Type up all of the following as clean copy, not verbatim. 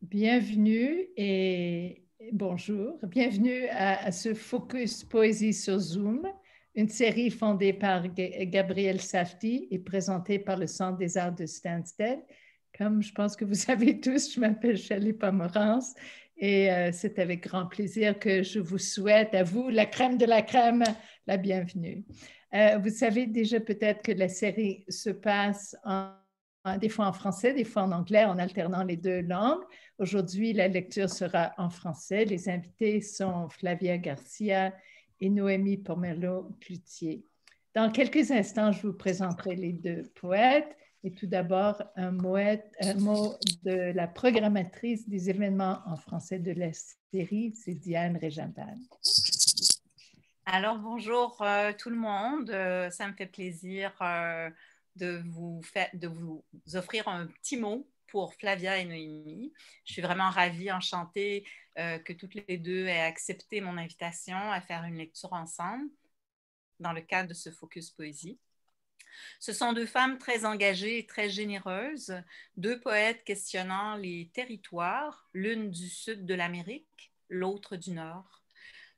Bienvenue et bonjour. Bienvenue à ce Focus Poésie sur Zoom, une série fondée par Gabriel Safdie et présentée par le Centre des Arts de Stansted. Comme je pense que vous savez tous, je m'appelle Shelley Pomerance et c'est avec grand plaisir que je vous souhaite à vous, la crème de la crème, la bienvenue. Vous savez déjà peut-être que la série se passe des fois en français, des fois en anglais, en alternant les deux langues. Aujourd'hui, la lecture sera en français. Les invités sont Flavia Garcia et Noémie Pomerleau-Cloutier. Dans quelques instants, je vous présenterai les deux poètes. Et tout d'abord, un mot de la programmatrice des événements en français de la série, c'est Diane Réjambal. Alors, bonjour tout le monde. Ça me fait plaisir de vous offrir un petit mot pour Flavia et Noémie. Je suis vraiment ravie, enchantée que toutes les deux aient accepté mon invitation à faire une lecture ensemble dans le cadre de ce Focus Poésie. Ce sont deux femmes très engagées et très généreuses, deux poètes questionnant les territoires, l'une du sud de l'Amérique, l'autre du nord.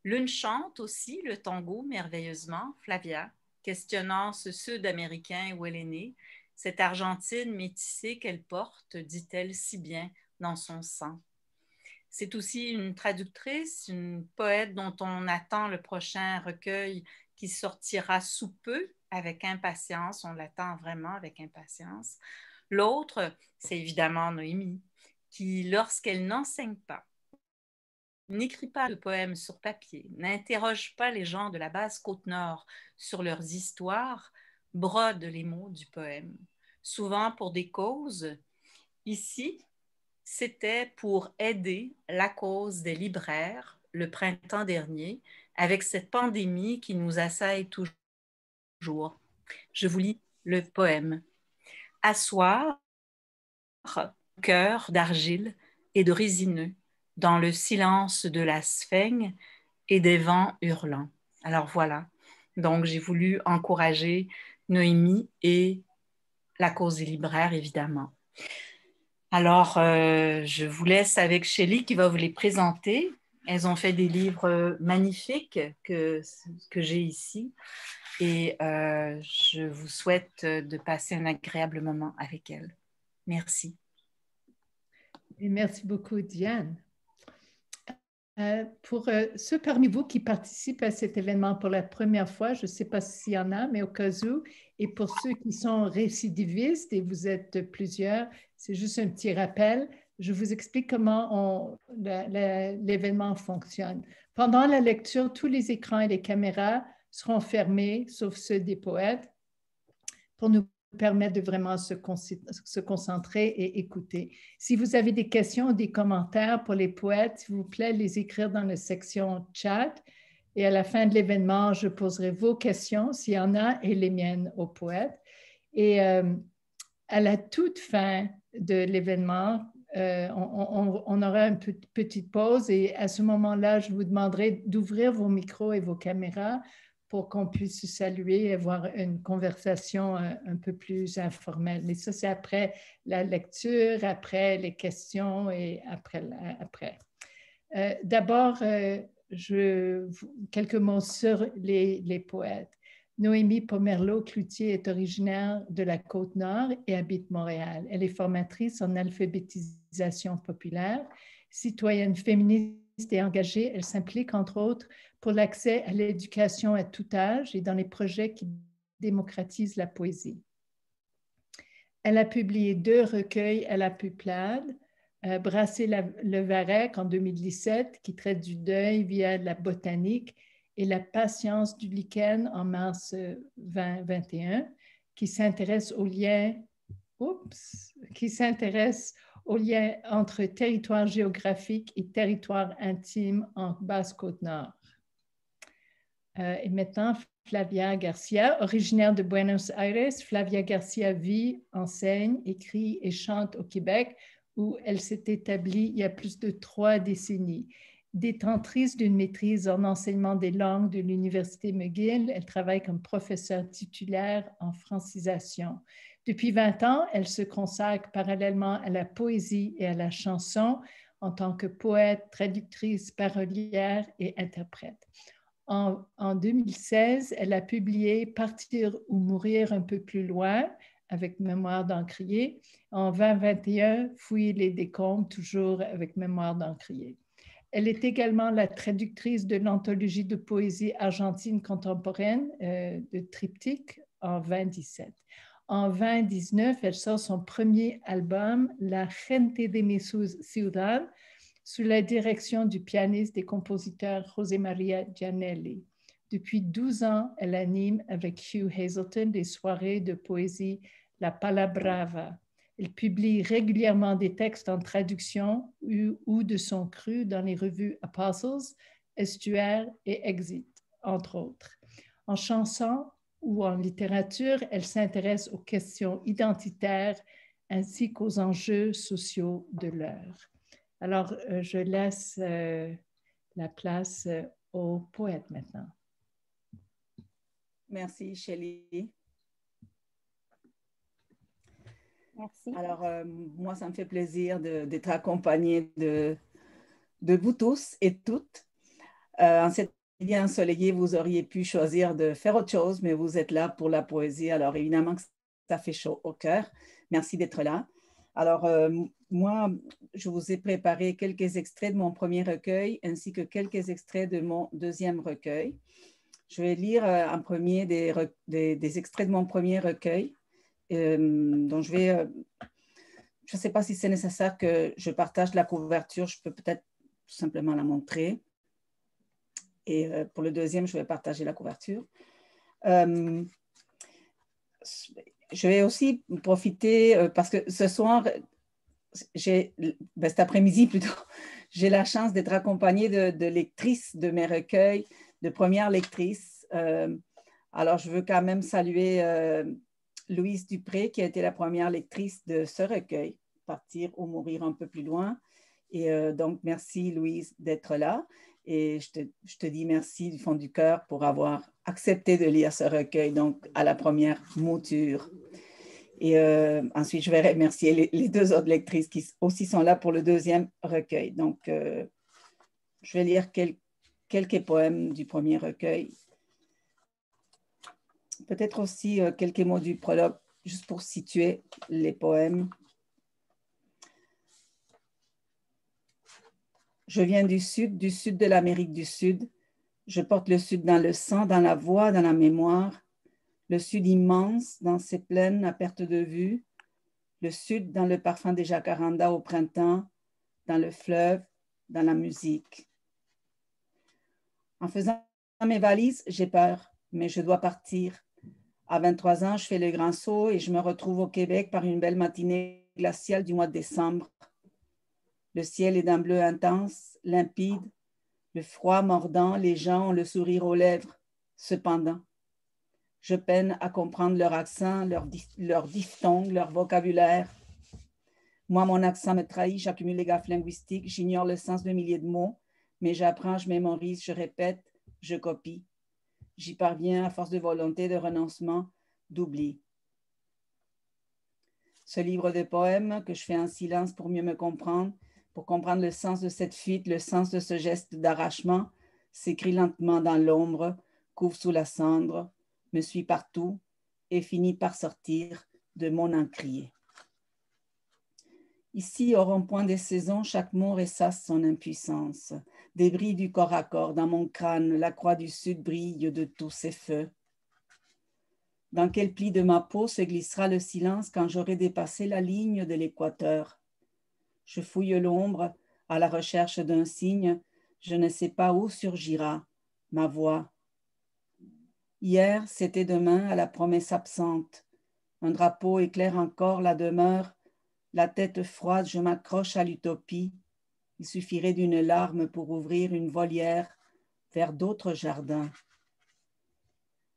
L'une chante aussi le tango merveilleusement, Flavia, questionnant ce sud-américain où elle est née, cette Argentine métissée qu'elle porte, dit-elle si bien, dans son sang. C'est aussi une traductrice, une poète dont on attend le prochain recueil qui sortira sous peu avec impatience, on l'attend vraiment avec impatience. L'autre, c'est évidemment Noémie, qui, lorsqu'elle n'enseigne pas, n'écrit pas de poèmes sur papier, n'interroge pas les gens de la basse Côte-Nord sur leurs histoires, brode les mots du poème, souvent pour des causes. Ici, c'était pour aider la cause des libraires le printemps dernier, avec cette pandémie qui nous assaille toujours. Je vous lis le poème. Asseoir, cœur d'argile et de résineux, dans le silence de la sphaigne et des vents hurlants. Alors voilà, donc j'ai voulu encourager Noémie et la cause des libraires, évidemment. Alors, je vous laisse avec Shelley qui va vous les présenter. Elles ont fait des livres magnifiques que j'ai ici et je vous souhaite de passer un agréable moment avec elles. Merci. Et merci beaucoup, Diane. Pour ceux parmi vous qui participent à cet événement pour la première fois, je ne sais pas s'il y en a, mais au cas où, et pour ceux qui sont récidivistes, et vous êtes plusieurs, c'est juste un petit rappel, je vous explique comment l'événement fonctionne. Pendant la lecture, tous les écrans et les caméras seront fermés, sauf ceux des poètes, pour nous permettre de vraiment se concentrer et écouter. Si vous avez des questions ou des commentaires pour les poètes, s'il vous plaît, les écrire dans la section chat. Et à la fin de l'événement, je poserai vos questions, s'il y en a, et les miennes aux poètes. Et à la toute fin de l'événement, on aura une petite pause et à ce moment-là, je vous demanderai d'ouvrir vos micros et vos caméras pour qu'on puisse se saluer et avoir une conversation un peu plus informelle. Mais ça, c'est après la lecture, après les questions et après. D'abord, quelques mots sur les poètes. Noémie Pomerleau-Cloutier est originaire de la Côte-Nord et habite Montréal. Elle est formatrice en alphabétisation populaire, citoyenne féministe et engagée. Elle s'implique, entre autres, pour l'accès à l'éducation à tout âge et dans les projets qui démocratisent la poésie. Elle a publié 2 recueils à la Peuplade, Brasser le varech en 2017, qui traite du deuil via la botanique, et La patience du lichen en mars 2021, qui s'intéresse aux liens entre territoire géographique et territoire intime en Basse-Côte-Nord. Et maintenant, Flavia Garcia, originaire de Buenos Aires. Flavia Garcia vit, enseigne, écrit et chante au Québec, où elle s'est établie il y a plus de 3 décennies. Détentrice d'une maîtrise en enseignement des langues de l'Université McGill, elle travaille comme professeure titulaire en francisation. Depuis 20 ans, elle se consacre parallèlement à la poésie et à la chanson en tant que poète, traductrice, parolière et interprète. En 2016, elle a publié Partir ou mourir un peu plus loin avec Mémoire d'Encrier. En 2021, Fouiller les décombres, toujours avec Mémoire d'Encrier. Elle est également la traductrice de l'anthologie de poésie argentine contemporaine de Triptyque en 2017. En 2019, elle sort son premier album, La Gente de mi ciudad, sous la direction du pianiste et compositeur José María Gianelli. Depuis 12 ans, elle anime avec Hugh Hazelton des soirées de poésie La Palabrava. Elle publie régulièrement des textes en traduction ou de son cru dans les revues Apostles, Estuaire et Exit, entre autres. En chanson ou en littérature, elle s'intéresse aux questions identitaires ainsi qu'aux enjeux sociaux de l'heure. Alors, je laisse la place au poète maintenant. Merci, Shelley. Merci. Alors, moi, ça me fait plaisir d'être accompagnée de vous tous et toutes. En cette année ensoleillée, vous auriez pu choisir de faire autre chose, mais vous êtes là pour la poésie. Alors, évidemment que ça fait chaud au cœur. Merci d'être là. Alors, moi, je vous ai préparé quelques extraits de mon premier recueil ainsi que quelques extraits de mon deuxième recueil. Je vais lire en premier des extraits de mon premier recueil. Donc, je ne sais pas si c'est nécessaire que je partage la couverture. Je peux peut-être tout simplement la montrer. Et pour le deuxième, je vais partager la couverture. Je vais aussi profiter, parce que ce soir, cet après-midi plutôt, j'ai la chance d'être accompagnée de lectrices de mes recueils, de premières lectrices. Alors, je veux quand même saluer Louise Dupré, qui a été la première lectrice de ce recueil, Partir ou mourir un peu plus loin. Et donc, merci Louise d'être là. Et je te dis merci du fond du cœur pour avoir accepté de lire ce recueil, donc à la première mouture. Et ensuite, je vais remercier les deux autres lectrices qui aussi sont là pour le deuxième recueil. Donc, je vais lire quelques poèmes du premier recueil. Peut-être aussi quelques mots du prologue, juste pour situer les poèmes. Je viens du sud de l'Amérique du Sud. Je porte le sud dans le sang, dans la voix, dans la mémoire. Le sud immense, dans ses plaines à perte de vue. Le sud dans le parfum des jacarandas au printemps, dans le fleuve, dans la musique. En faisant mes valises, j'ai peur, mais je dois partir. À 23 ans, je fais le grand saut et je me retrouve au Québec par une belle matinée glaciale du mois de décembre. Le ciel est d'un bleu intense, limpide, le froid mordant, les gens ont le sourire aux lèvres. Cependant, je peine à comprendre leur accent, leur diphtongue, leur vocabulaire. Moi, mon accent me trahit, j'accumule les gaffes linguistiques, j'ignore le sens de milliers de mots, mais j'apprends, je mémorise, je répète, je copie. J'y parviens à force de volonté, de renoncement, d'oubli. Ce livre de poèmes que je fais en silence pour mieux me comprendre, pour comprendre le sens de cette fuite, le sens de ce geste d'arrachement, s'écrit lentement dans l'ombre, couvre sous la cendre, me suit partout et finit par sortir de mon encrier. Ici, au rond-point des saisons, chaque mot ressasse son impuissance. Débris du corps à corps, dans mon crâne, la croix du sud brille de tous ses feux. Dans quel pli de ma peau se glissera le silence quand j'aurai dépassé la ligne de l'équateur? Je fouille l'ombre à la recherche d'un signe, je ne sais pas où surgira ma voix. Hier, c'était demain à la promesse absente. Un drapeau éclaire encore la demeure. La tête froide, je m'accroche à l'utopie. Il suffirait d'une larme pour ouvrir une volière vers d'autres jardins.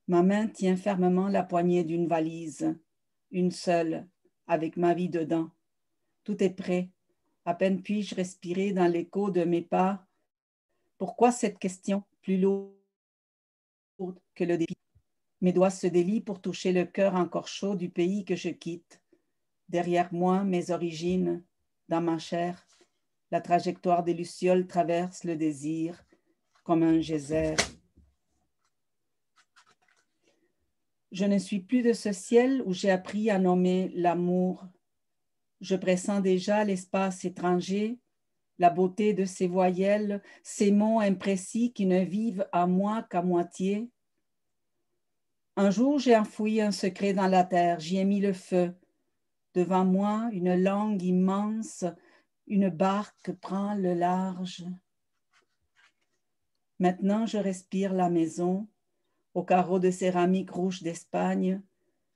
Ma main tient fermement la poignée d'une valise, une seule, avec ma vie dedans. Tout est prêt. À peine puis-je respirer dans l'écho de mes pas. Pourquoi cette question plus lourde que le dépit? Mes doigts se délient pour toucher le cœur encore chaud du pays que je quitte. Derrière moi, mes origines, dans ma chair, la trajectoire des lucioles traverse le désir comme un geyser. Je ne suis plus de ce ciel où j'ai appris à nommer l'amour. Je pressens déjà l'espace étranger, la beauté de ces voyelles, ces mots imprécis qui ne vivent à moi qu'à moitié. Un jour, j'ai enfoui un secret dans la terre, j'y ai mis le feu. Devant moi, une langue immense, une barque prend le large. Maintenant, je respire la maison, au carreau de céramique rouge d'Espagne,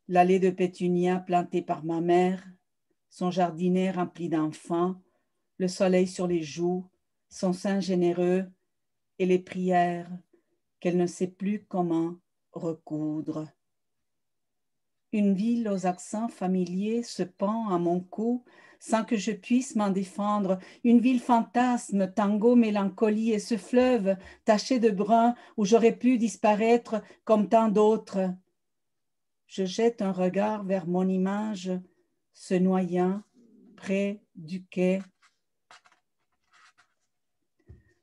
l'allée de pétunia plantée par ma mère, son jardinet rempli d'enfants, le soleil sur les joues, son sein généreux et les prières qu'elle ne sait plus comment recoudre. Une ville aux accents familiers se pend à mon cou sans que je puisse m'en défendre. Une ville fantasme, tango, mélancolie et ce fleuve taché de brun où j'aurais pu disparaître comme tant d'autres. Je jette un regard vers mon image, se noyant près du quai.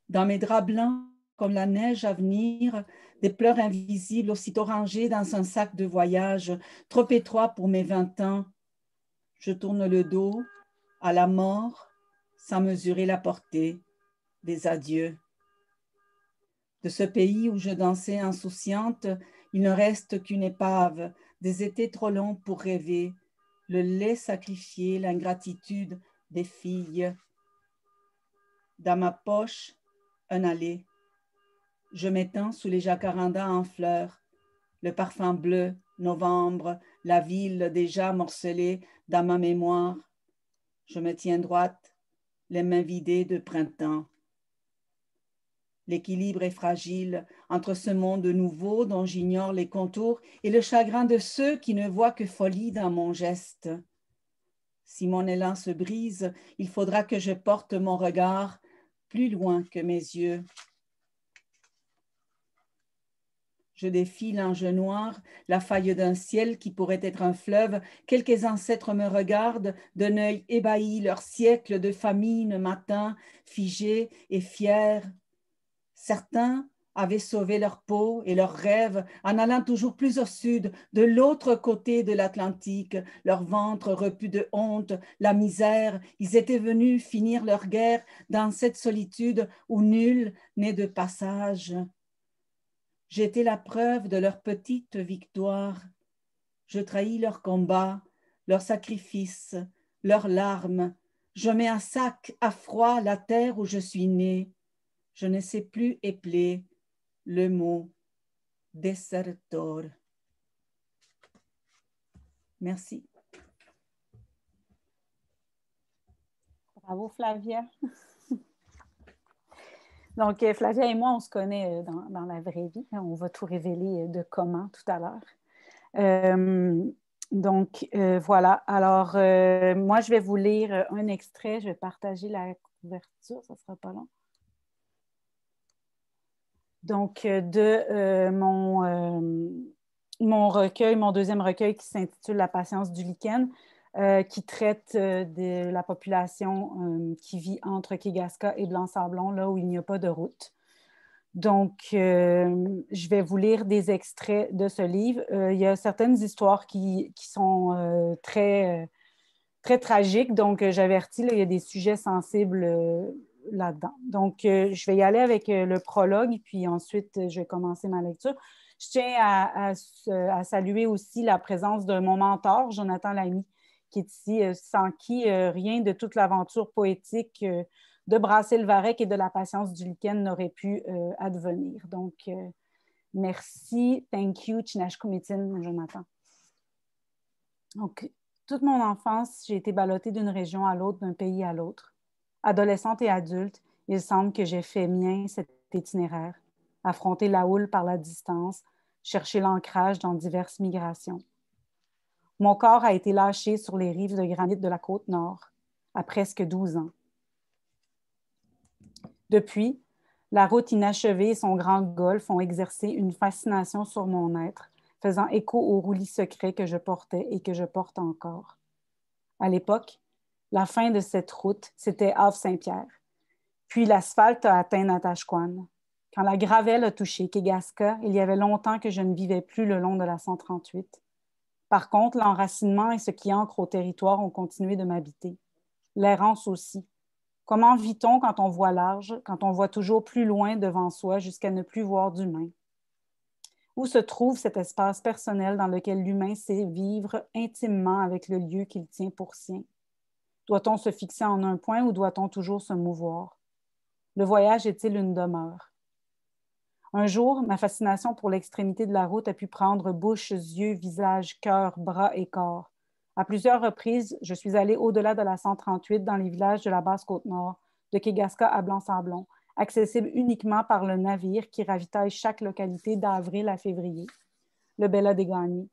Dans mes draps blancs, comme la neige à venir, des pleurs invisibles aussitôt rangées dans un sac de voyage, trop étroit pour mes 20 ans. Je tourne le dos à la mort sans mesurer la portée des adieux. De ce pays où je dansais insouciante, il ne reste qu'une épave, des étés trop longs pour rêver, le lait sacrifié, l'ingratitude des filles. Dans ma poche, un allée. Je m'étends sous les jacarandas en fleurs, le parfum bleu, novembre, la ville déjà morcelée dans ma mémoire. Je me tiens droite, les mains vidées de printemps. L'équilibre est fragile entre ce monde nouveau dont j'ignore les contours et le chagrin de ceux qui ne voient que folie dans mon geste. Si mon élan se brise, il faudra que je porte mon regard plus loin que mes yeux. Je défile en jeu noir, la faille d'un ciel qui pourrait être un fleuve. Quelques ancêtres me regardent, d'un œil ébahi, leur siècle de famine m'atteint, figés et fiers. Certains avaient sauvé leur peau et leurs rêves en allant toujours plus au sud, de l'autre côté de l'Atlantique, leur ventre repu de honte, la misère. Ils étaient venus finir leur guerre dans cette solitude où nul n'est de passage. J'étais la preuve de leur petite victoire. Je trahis leur combat, leur sacrifice, leurs larmes. Je mets à sac, à froid, la terre où je suis née. Je ne sais plus épeler le mot desertor. Merci. Bravo, Flavia. Donc, Flavia et moi, on se connaît dans la vraie vie. On va tout révéler de comment tout à l'heure. Voilà. Alors, moi, je vais vous lire un extrait. Je vais partager la couverture. Ça ne sera pas long. Donc, de mon recueil, mon deuxième recueil qui s'intitule « La patience du lichen », qui traite de la population qui vit entre Kegaska et Blanc-Sablon, là où il n'y a pas de route. Donc, je vais vous lire des extraits de ce livre. Il y a certaines histoires qui sont très tragiques, donc j'avertis, il y a des sujets sensibles là-dedans. Donc, je vais y aller avec le prologue, puis ensuite, je vais commencer ma lecture. Je tiens à saluer aussi la présence de mon mentor, Jonathan Lamy, qui est ici, sans qui rien de toute l'aventure poétique de Brasser le Varech et de la patience du lichen n'aurait pu advenir. Donc, merci, thank you, Chinashkumitin, Jonathan. Donc, toute mon enfance, j'ai été ballottée d'une région à l'autre, d'un pays à l'autre. Adolescente et adulte, il semble que j'ai fait mien cet itinéraire, affronter la houle par la distance, chercher l'ancrage dans diverses migrations. Mon corps a été lâché sur les rives de granit de la côte nord, à presque 12 ans. Depuis, la route inachevée et son grand golfe ont exercé une fascination sur mon être, faisant écho au roulis secret que je portais et que je porte encore. À l'époque, la fin de cette route, c'était Havre-Saint-Pierre. Puis l'asphalte a atteint Natashquan. Quand la gravelle a touché Kegaska, il y avait longtemps que je ne vivais plus le long de la 138. Par contre, l'enracinement et ce qui ancre au territoire ont continué de m'habiter. L'errance aussi. Comment vit-on quand on voit large, quand on voit toujours plus loin devant soi jusqu'à ne plus voir d'humain? Où se trouve cet espace personnel dans lequel l'humain sait vivre intimement avec le lieu qu'il tient pour sien? Doit-on se fixer en un point ou doit-on toujours se mouvoir? Le voyage est-il une demeure? Un jour, ma fascination pour l'extrémité de la route a pu prendre bouche, yeux, visage, cœur, bras et corps. À plusieurs reprises, je suis allée au-delà de la 138 dans les villages de la Basse-Côte-Nord, de Kegaska à Blanc-Sablon, accessibles uniquement par le navire qui ravitaille chaque localité d'avril à février, le Bella des Gagnés,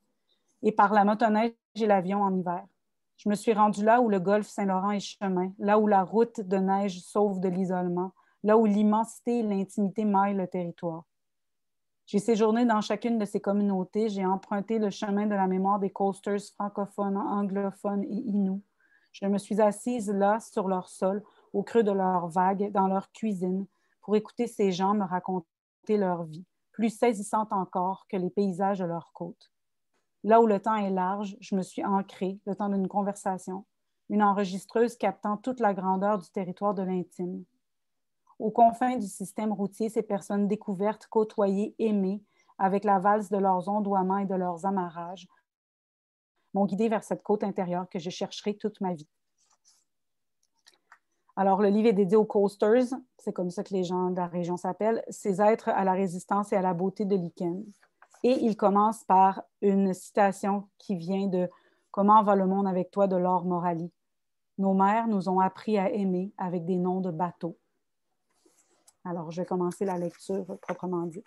et par la motoneige et l'avion en hiver. Je me suis rendue là où le golfe Saint-Laurent est chemin, là où la route de neige sauve de l'isolement, là où l'immensité et l'intimité maillent le territoire. J'ai séjourné dans chacune de ces communautés, j'ai emprunté le chemin de la mémoire des coasters francophones, anglophones et inuits. Je me suis assise là, sur leur sol, au creux de leurs vagues, dans leur cuisine, pour écouter ces gens me raconter leur vie, plus saisissante encore que les paysages de leurs côtes. Là où le temps est large, je me suis ancrée, le temps d'une conversation, une enregistreuse captant toute la grandeur du territoire de l'intime. Aux confins du système routier, ces personnes découvertes, côtoyées, aimées, avec la valse de leurs ondoiements et de leurs amarrages, m'ont guidée vers cette côte intérieure que je chercherai toute ma vie. Alors, le livre est dédié aux coasters, c'est comme ça que les gens de la région s'appellent, ces êtres à la résistance et à la beauté de Lichen. Et il commence par une citation qui vient de « Comment va le monde avec toi » de Laure Morali. Nos mères nous ont appris à aimer avec des noms de bateaux. Alors, je vais commencer la lecture proprement dite.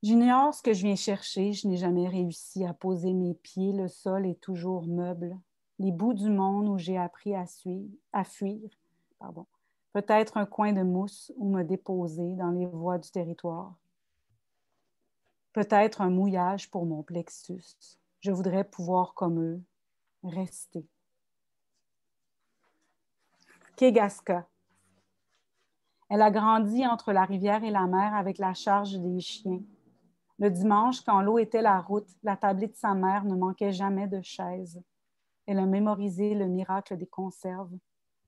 J'ignore ce que je viens chercher, je n'ai jamais réussi à poser mes pieds, le sol est toujours meuble. Les bouts du monde où j'ai appris à fuir, peut-être un coin de mousse où me déposer dans les voies du territoire. Peut-être un mouillage pour mon plexus. Je voudrais pouvoir, comme eux, rester. Kegaska. Elle a grandi entre la rivière et la mer avec la charge des chiens. Le dimanche, quand l'eau était la route, la tablée de sa mère ne manquait jamais de chaises. Elle a mémorisé le miracle des conserves.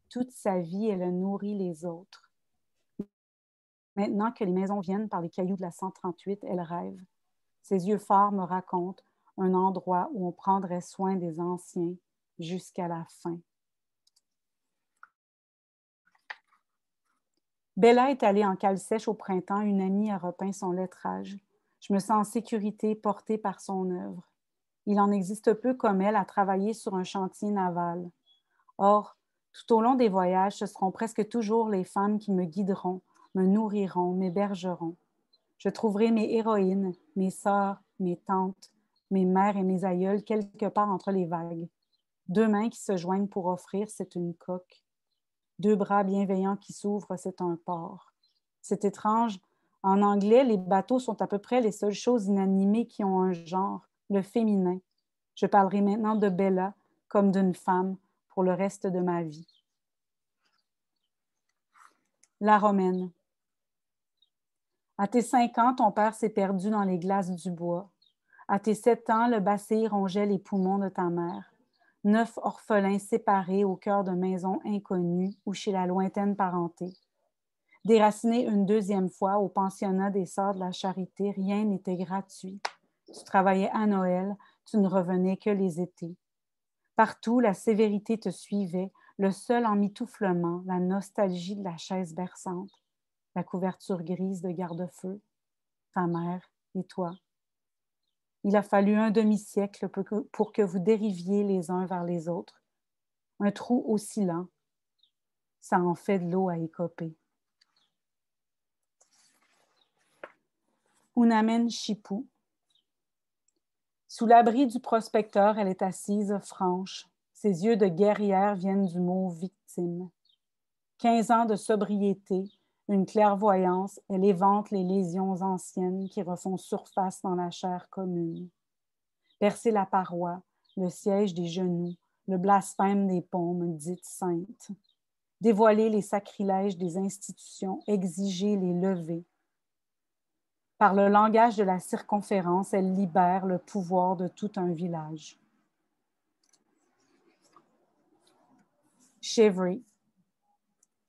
Toute sa vie, elle a nourri les autres. Maintenant que les maisons viennent par les cailloux de la 138, elle rêve. Ses yeux forts me racontent un endroit où on prendrait soin des anciens jusqu'à la fin. Bella est allée en cale sèche au printemps. Une amie a repeint son lettrage. Je me sens en sécurité, portée par son œuvre. Il en existe peu comme elle à travailler sur un chantier naval. Or, tout au long des voyages, ce seront presque toujours les femmes qui me guideront, me nourriront, m'hébergeront. Je trouverai mes héroïnes, mes sœurs, mes tantes, mes mères et mes aïeules quelque part entre les vagues. Deux mains qui se joignent pour offrir, c'est une coque. Deux bras bienveillants qui s'ouvrent, c'est un port. C'est étrange. En anglais, les bateaux sont à peu près les seules choses inanimées qui ont un genre, le féminin. Je parlerai maintenant de Bella comme d'une femme pour le reste de ma vie. La Romaine. À tes 5 ans, ton père s'est perdu dans les glaces du bois. À tes 7 ans, le bacille rongeait les poumons de ta mère. 9 orphelins séparés au cœur de maisons inconnues ou chez la lointaine parenté. Déraciné une deuxième fois au pensionnat des Sœurs de la Charité, rien n'était gratuit. Tu travaillais à Noël, tu ne revenais que les étés. Partout, la sévérité te suivait, le seul emmitouflement, la nostalgie de la chaise berçante, la couverture grise de garde-feu, ta mère et toi. Il a fallu un demi-siècle pour que vous dériviez les uns vers les autres. Un trou oscillant, ça en fait de l'eau à écoper. Unamen Chipou. Sous l'abri du prospecteur, elle est assise, franche. Ses yeux de guerrière viennent du mot victime. 15 ans de sobriété, Une clairvoyance, elle évente les lésions anciennes qui refont surface dans la chair commune. Percer la paroi, le siège des genoux, le blasphème des paumes dites saintes. Dévoiler les sacrilèges des institutions, exiger les lever. Par le langage de la circonférence, elle libère le pouvoir de tout un village. Chevry.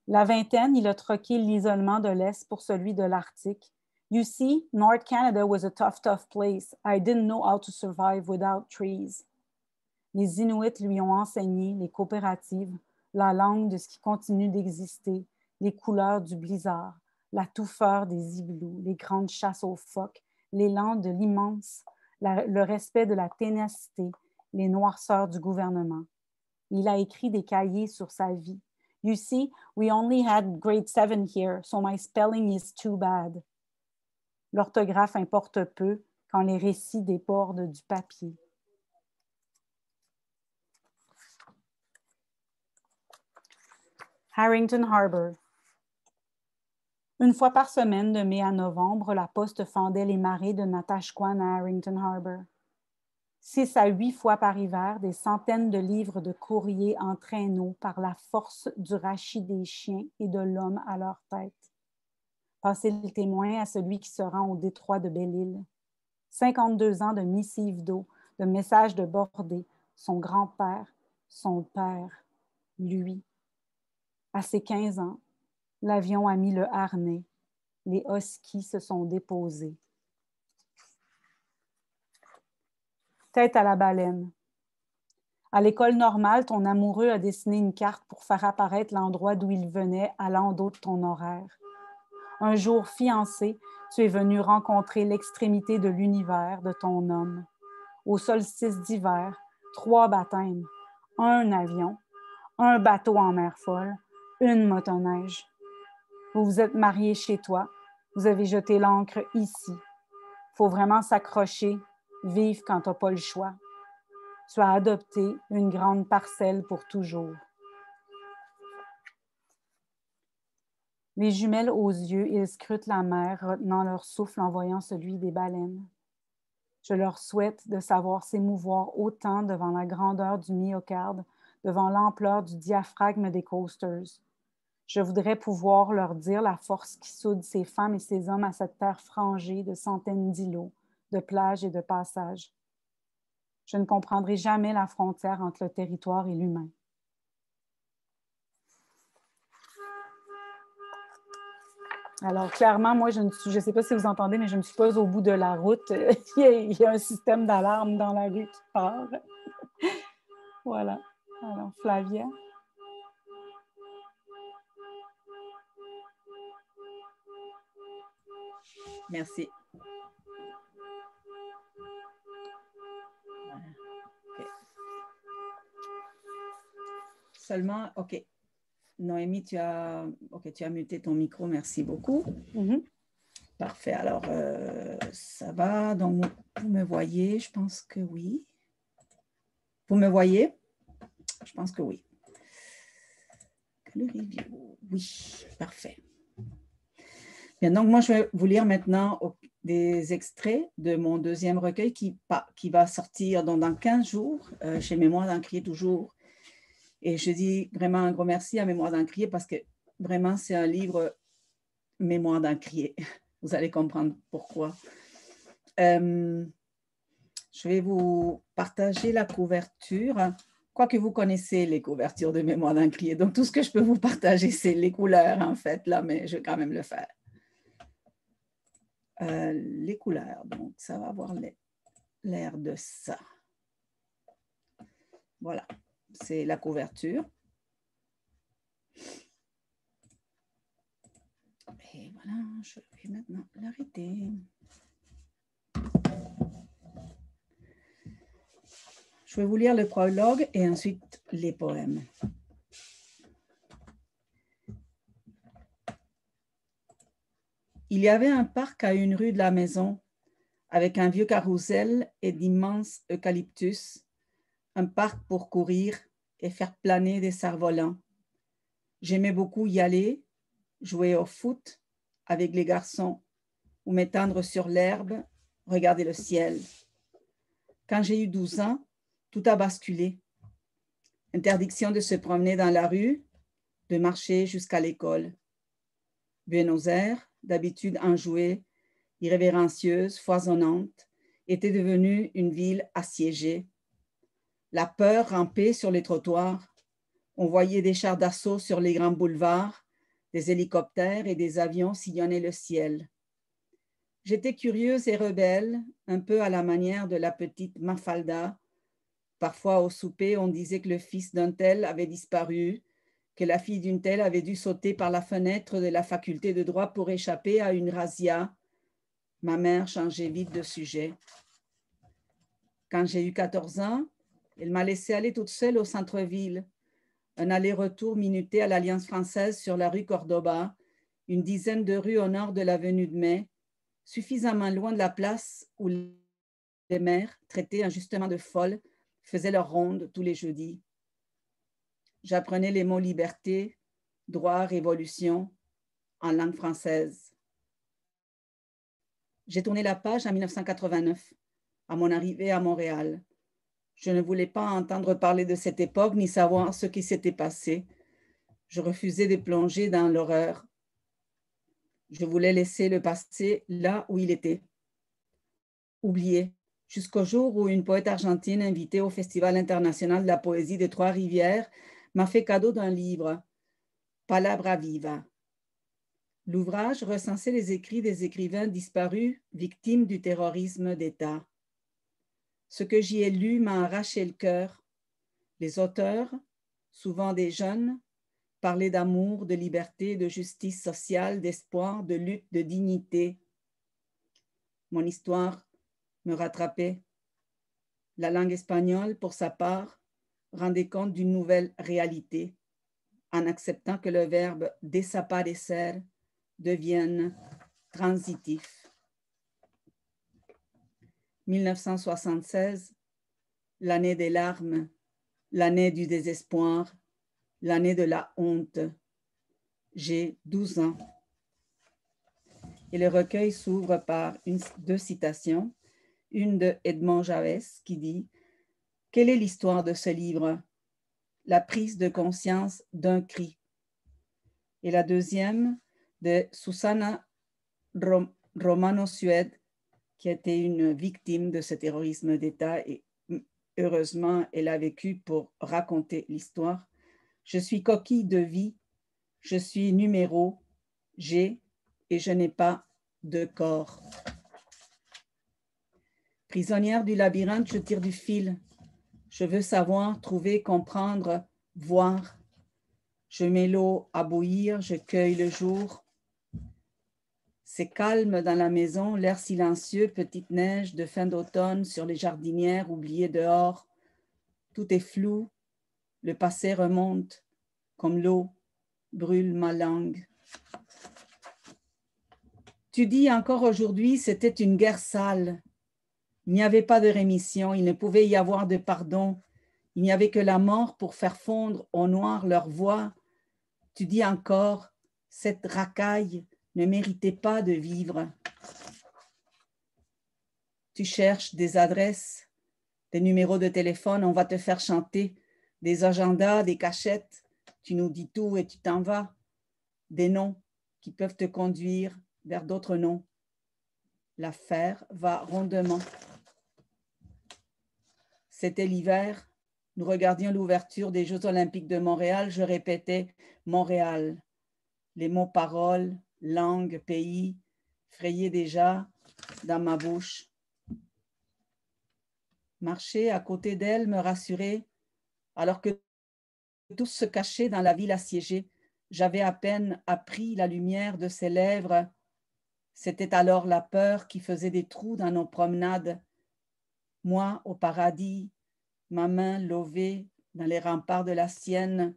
La vingtaine, il a troqué l'isolement de l'Est pour celui de l'Arctique. You see, North Canada was a tough place. I didn't know how to survive without trees. Les Inuits lui ont enseigné les coopératives, la langue de ce qui continue d'exister, les couleurs du blizzard, la touffeur des igloos, les grandes chasses aux phoques, l'élan de l'immense, le respect de la ténacité, les noirceurs du gouvernement. Il a écrit des cahiers sur sa vie. You see, we only had grade 7 here, so my spelling is too bad. L'orthographe importe peu quand les récits débordent du papier. Harrington Harbour. Une fois par semaine, de mai à novembre, la poste fendait les marées de Natashquan à Harrington Harbour. 6 à 8 fois par hiver, des centaines de livres de courriers en traîneau par la force du rachis des chiens et de l'homme à leur tête. Passez le témoin à celui qui se rend au détroit de Belle-Île. 52 ans de missives d'eau, de messages de bordée, son grand-père, son père, lui. À ses 15 ans, l'avion a mis le harnais. Les huskies se sont déposés. Tête à la baleine. À l'école normale, ton amoureux a dessiné une carte pour faire apparaître l'endroit d'où il venait à l'endos de ton horaire. Un jour fiancé, tu es venu rencontrer l'extrémité de l'univers de ton homme. Au solstice d'hiver, 3 baptêmes, un avion, un bateau en mer folle, une motoneige. Vous vous êtes mariés chez toi, vous avez jeté l'ancre ici. Faut vraiment s'accrocher, vivre quand t'as pas le choix. Tu as adopté une grande parcelle pour toujours. Les jumelles aux yeux, ils scrutent la mer, retenant leur souffle en voyant celui des baleines. Je leur souhaite de savoir s'émouvoir autant devant la grandeur du myocarde, devant l'ampleur du diaphragme des coasters. Je voudrais pouvoir leur dire la force qui soude ces femmes et ces hommes à cette terre frangée de centaines d'îlots, de plages et de passages. Je ne comprendrai jamais la frontière entre le territoire et l'humain. Alors, clairement, moi, je ne sais pas si vous entendez, mais je ne suis pas au bout de la route. Il y a un système d'alarme dans la rue qui part. Voilà. Alors, Flavia. Merci. Okay. Seulement, OK. Noémie, tu as muté ton micro, merci beaucoup. Parfait, alors ça va, donc vous me voyez, je pense que oui. Vous me voyez? Je pense que oui. Le review, oui, parfait. Bien, donc moi je vais vous lire maintenant des extraits de mon deuxième recueil qui va sortir dans 15 jours chez Mémoire d'Encrier toujours. Et je dis vraiment un gros merci à Mémoire d'Encrier parce que vraiment, c'est un livre Mémoire d'Encrier. Vous allez comprendre pourquoi. Je vais vous partager la couverture. Quoique vous connaissez les couvertures de Mémoire d'Encrier. Donc, tout ce que je peux vous partager, c'est les couleurs, en fait, là, mais je vais quand même le faire. Les couleurs, donc, ça va avoir l'air de ça. Voilà. C'est la couverture. Et voilà, je vais maintenant l'arrêter. Je vais vous lire le prologue et ensuite les poèmes. Il y avait un parc à une rue de la maison avec un vieux carrousel et d'immenses eucalyptus, un parc pour courir et faire planer des cerfs-volants. J'aimais beaucoup y aller, jouer au foot avec les garçons ou m'étendre sur l'herbe, regarder le ciel. Quand j'ai eu 12 ans, tout a basculé. Interdiction de se promener dans la rue, de marcher jusqu'à l'école. Buenos Aires, d'habitude enjouée, irrévérencieuse, foisonnante, était devenue une ville assiégée. La peur rampait sur les trottoirs. On voyait des chars d'assaut sur les grands boulevards, des hélicoptères et des avions sillonnaient le ciel. J'étais curieuse et rebelle, un peu à la manière de la petite Mafalda. Parfois au souper, on disait que le fils d'un tel avait disparu, que la fille d'une telle avait dû sauter par la fenêtre de la faculté de droit pour échapper à une razzia. Ma mère changeait vite de sujet. Quand j'ai eu 14 ans, elle m'a laissée aller toute seule au centre-ville. Un aller-retour minuté à l'Alliance française sur la rue Cordoba, une dizaine de rues au nord de l'avenue de Mai, suffisamment loin de la place où les mères, traitées injustement de folles, faisaient leur ronde tous les jeudis. J'apprenais les mots liberté, droit, révolution en langue française. J'ai tourné la page en 1989, à mon arrivée à Montréal. Je ne voulais pas entendre parler de cette époque ni savoir ce qui s'était passé. Je refusais de plonger dans l'horreur. Je voulais laisser le passé là où il était. Oublié, jusqu'au jour où une poète argentine invitée au Festival international de la poésie de Trois-Rivières m'a fait cadeau d'un livre, Palabra Viva. L'ouvrage recensait les écrits des écrivains disparus, victimes du terrorisme d'État. Ce que j'y ai lu m'a arraché le cœur. Les auteurs, souvent des jeunes, parlaient d'amour, de liberté, de justice sociale, d'espoir, de lutte, de dignité. Mon histoire me rattrapait. La langue espagnole, pour sa part, rendait compte d'une nouvelle réalité, en acceptant que le verbe desaparecer devienne transitif. 1976, l'année des larmes, l'année du désespoir, l'année de la honte. J'ai 12 ans. Et le recueil s'ouvre par deux citations, une de Edmond Javès qui dit « Quelle est l'histoire de ce livre? La prise de conscience d'un cri. » Et la deuxième de Susanna Romano-Sued, qui était une victime de ce terrorisme d'État et heureusement, elle a vécu pour raconter l'histoire. Je suis coquille de vie, je suis numéro, j'ai et je n'ai pas de corps. Prisonnière du labyrinthe, je tire du fil. Je veux savoir, trouver, comprendre, voir. Je mets l'eau à bouillir, je cueille le jour. C'est calme dans la maison, l'air silencieux, petite neige de fin d'automne sur les jardinières oubliées dehors. Tout est flou, le passé remonte, comme l'eau brûle ma langue. Tu dis encore aujourd'hui, c'était une guerre sale. Il n'y avait pas de rémission, il ne pouvait y avoir de pardon. Il n'y avait que la mort pour faire fondre au noir leur voix. Tu dis encore, cette racaille ne méritait pas de vivre. Tu cherches des adresses, des numéros de téléphone, on va te faire chanter, des agendas, des cachettes. Tu nous dis tout et tu t'en vas. Des noms qui peuvent te conduire vers d'autres noms. L'affaire va rondement. C'était l'hiver. Nous regardions l'ouverture des Jeux olympiques de Montréal. Je répétais Montréal. Les mots paroles, langue, pays, frayaient déjà dans ma bouche. Marcher à côté d'elle me rassurait, alors que tous se cachaient dans la ville assiégée. J'avais à peine appris la lumière de ses lèvres. C'était alors la peur qui faisait des trous dans nos promenades. Moi, au paradis, ma main levée dans les remparts de la sienne,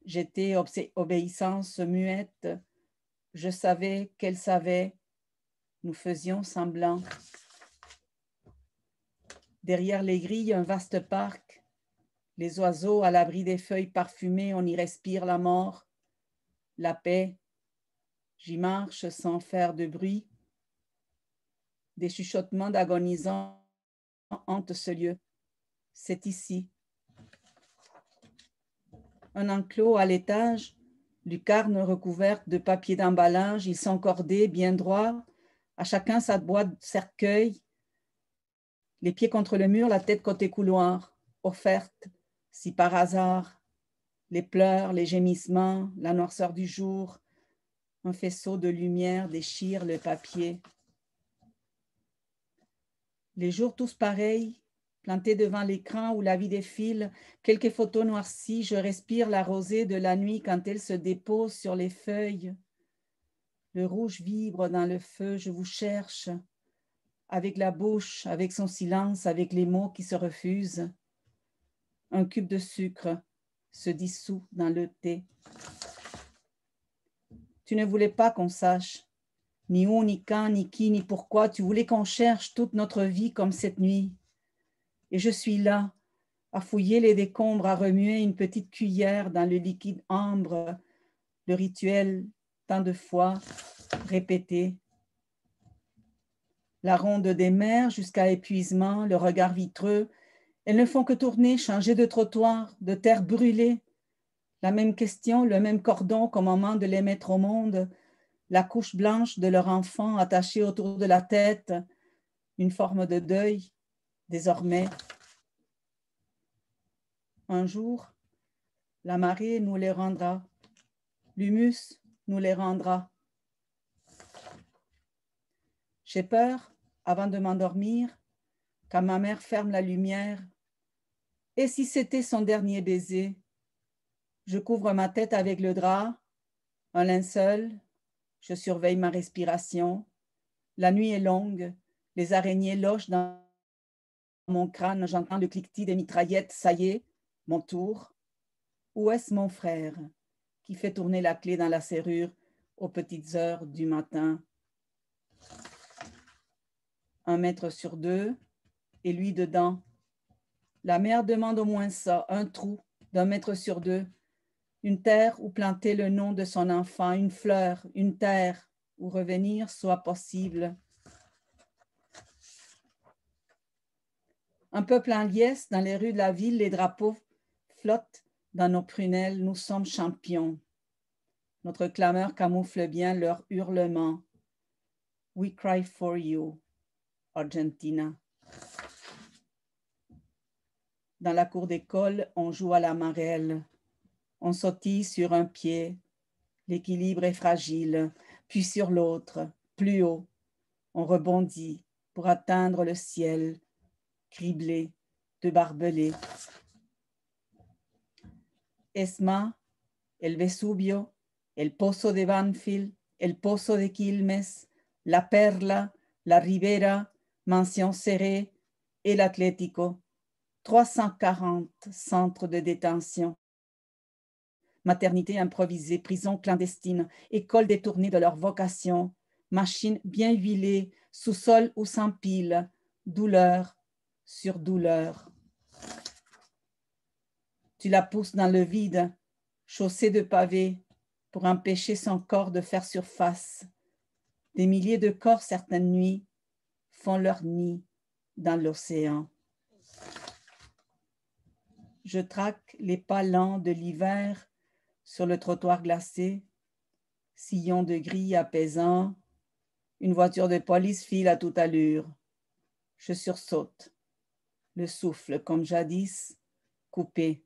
j'étais obéissance muette. Je savais qu'elle savait. Nous faisions semblant. Derrière les grilles, un vaste parc. Les oiseaux à l'abri des feuilles parfumées, on y respire la mort, la paix, J'y marche sans faire de bruit. Des chuchotements d'agonisants hantent ce lieu. C'est ici. Un enclos à l'étage, lucarne recouverte de papier d'emballage, ils sont cordés, bien droits, à chacun sa boîte cercueil, les pieds contre le mur, la tête côté couloir, offerte, si par hasard, les pleurs, les gémissements, la noirceur du jour, un faisceau de lumière déchire le papier. Les jours tous pareils, plantés devant l'écran où la vie défile, quelques photos noircies, je respire la rosée de la nuit quand elle se dépose sur les feuilles. Le rouge vibre dans le feu, je vous cherche, avec la bouche, avec son silence, avec les mots qui se refusent. Un cube de sucre se dissout dans le thé. Tu ne voulais pas qu'on sache, ni où, ni quand, ni qui, ni pourquoi. Tu voulais qu'on cherche toute notre vie comme cette nuit. Et je suis là, à fouiller les décombres, à remuer une petite cuillère dans le liquide ambre, le rituel tant de fois répété. La ronde des mers jusqu'à épuisement, le regard vitreux, elles ne font que tourner, changer de trottoir, de terre brûlée. La même question, le même cordon qu'au moment de les mettre au monde, la couche blanche de leur enfant attachée autour de la tête, une forme de deuil, désormais. Un jour, la marée nous les rendra, l'humus nous les rendra. J'ai peur, avant de m'endormir, quand ma mère ferme la lumière. Et si c'était son dernier baiser? Je couvre ma tête avec le drap, un linceul, je surveille ma respiration. La nuit est longue, les araignées lochent dans mon crâne, j'entends le cliquetis des mitraillettes, ça y est, mon tour. Où est-ce mon frère qui fait tourner la clé dans la serrure aux petites heures du matin? 1 mètre sur 2, et lui dedans. La mère demande au moins ça, un trou d'1 mètre sur 2, une terre où planter le nom de son enfant, une fleur, une terre où revenir soit possible. Un peuple en liesse dans les rues de la ville, les drapeaux flottent dans nos prunelles, nous sommes champions. Notre clameur camoufle bien leur hurlement. We cry for you, Argentina. Dans la cour d'école, on joue à la marelle. On sautille sur un pied. L'équilibre est fragile, puis sur l'autre, plus haut. On rebondit pour atteindre le ciel, criblé de barbelés. Esma, el Vesubio, el Pozo de Banfield, el Pozo de Quilmes, la Perla, la Ribera, Mansion Serré et l'Atlético. 340 centres de détention. Maternité improvisée, prison clandestine, école détournée de leur vocation, machine bien huilée, sous-sol ou sans pile, douleur sur douleur. Tu la pousses dans le vide, chaussée de pavés, pour empêcher son corps de faire surface. Des milliers de corps certaines nuits font leur nid dans l'océan. Je traque les pas lents de l'hiver sur le trottoir glacé, sillon de gris apaisant, une voiture de police file à toute allure. Je sursaute, le souffle comme jadis, coupé.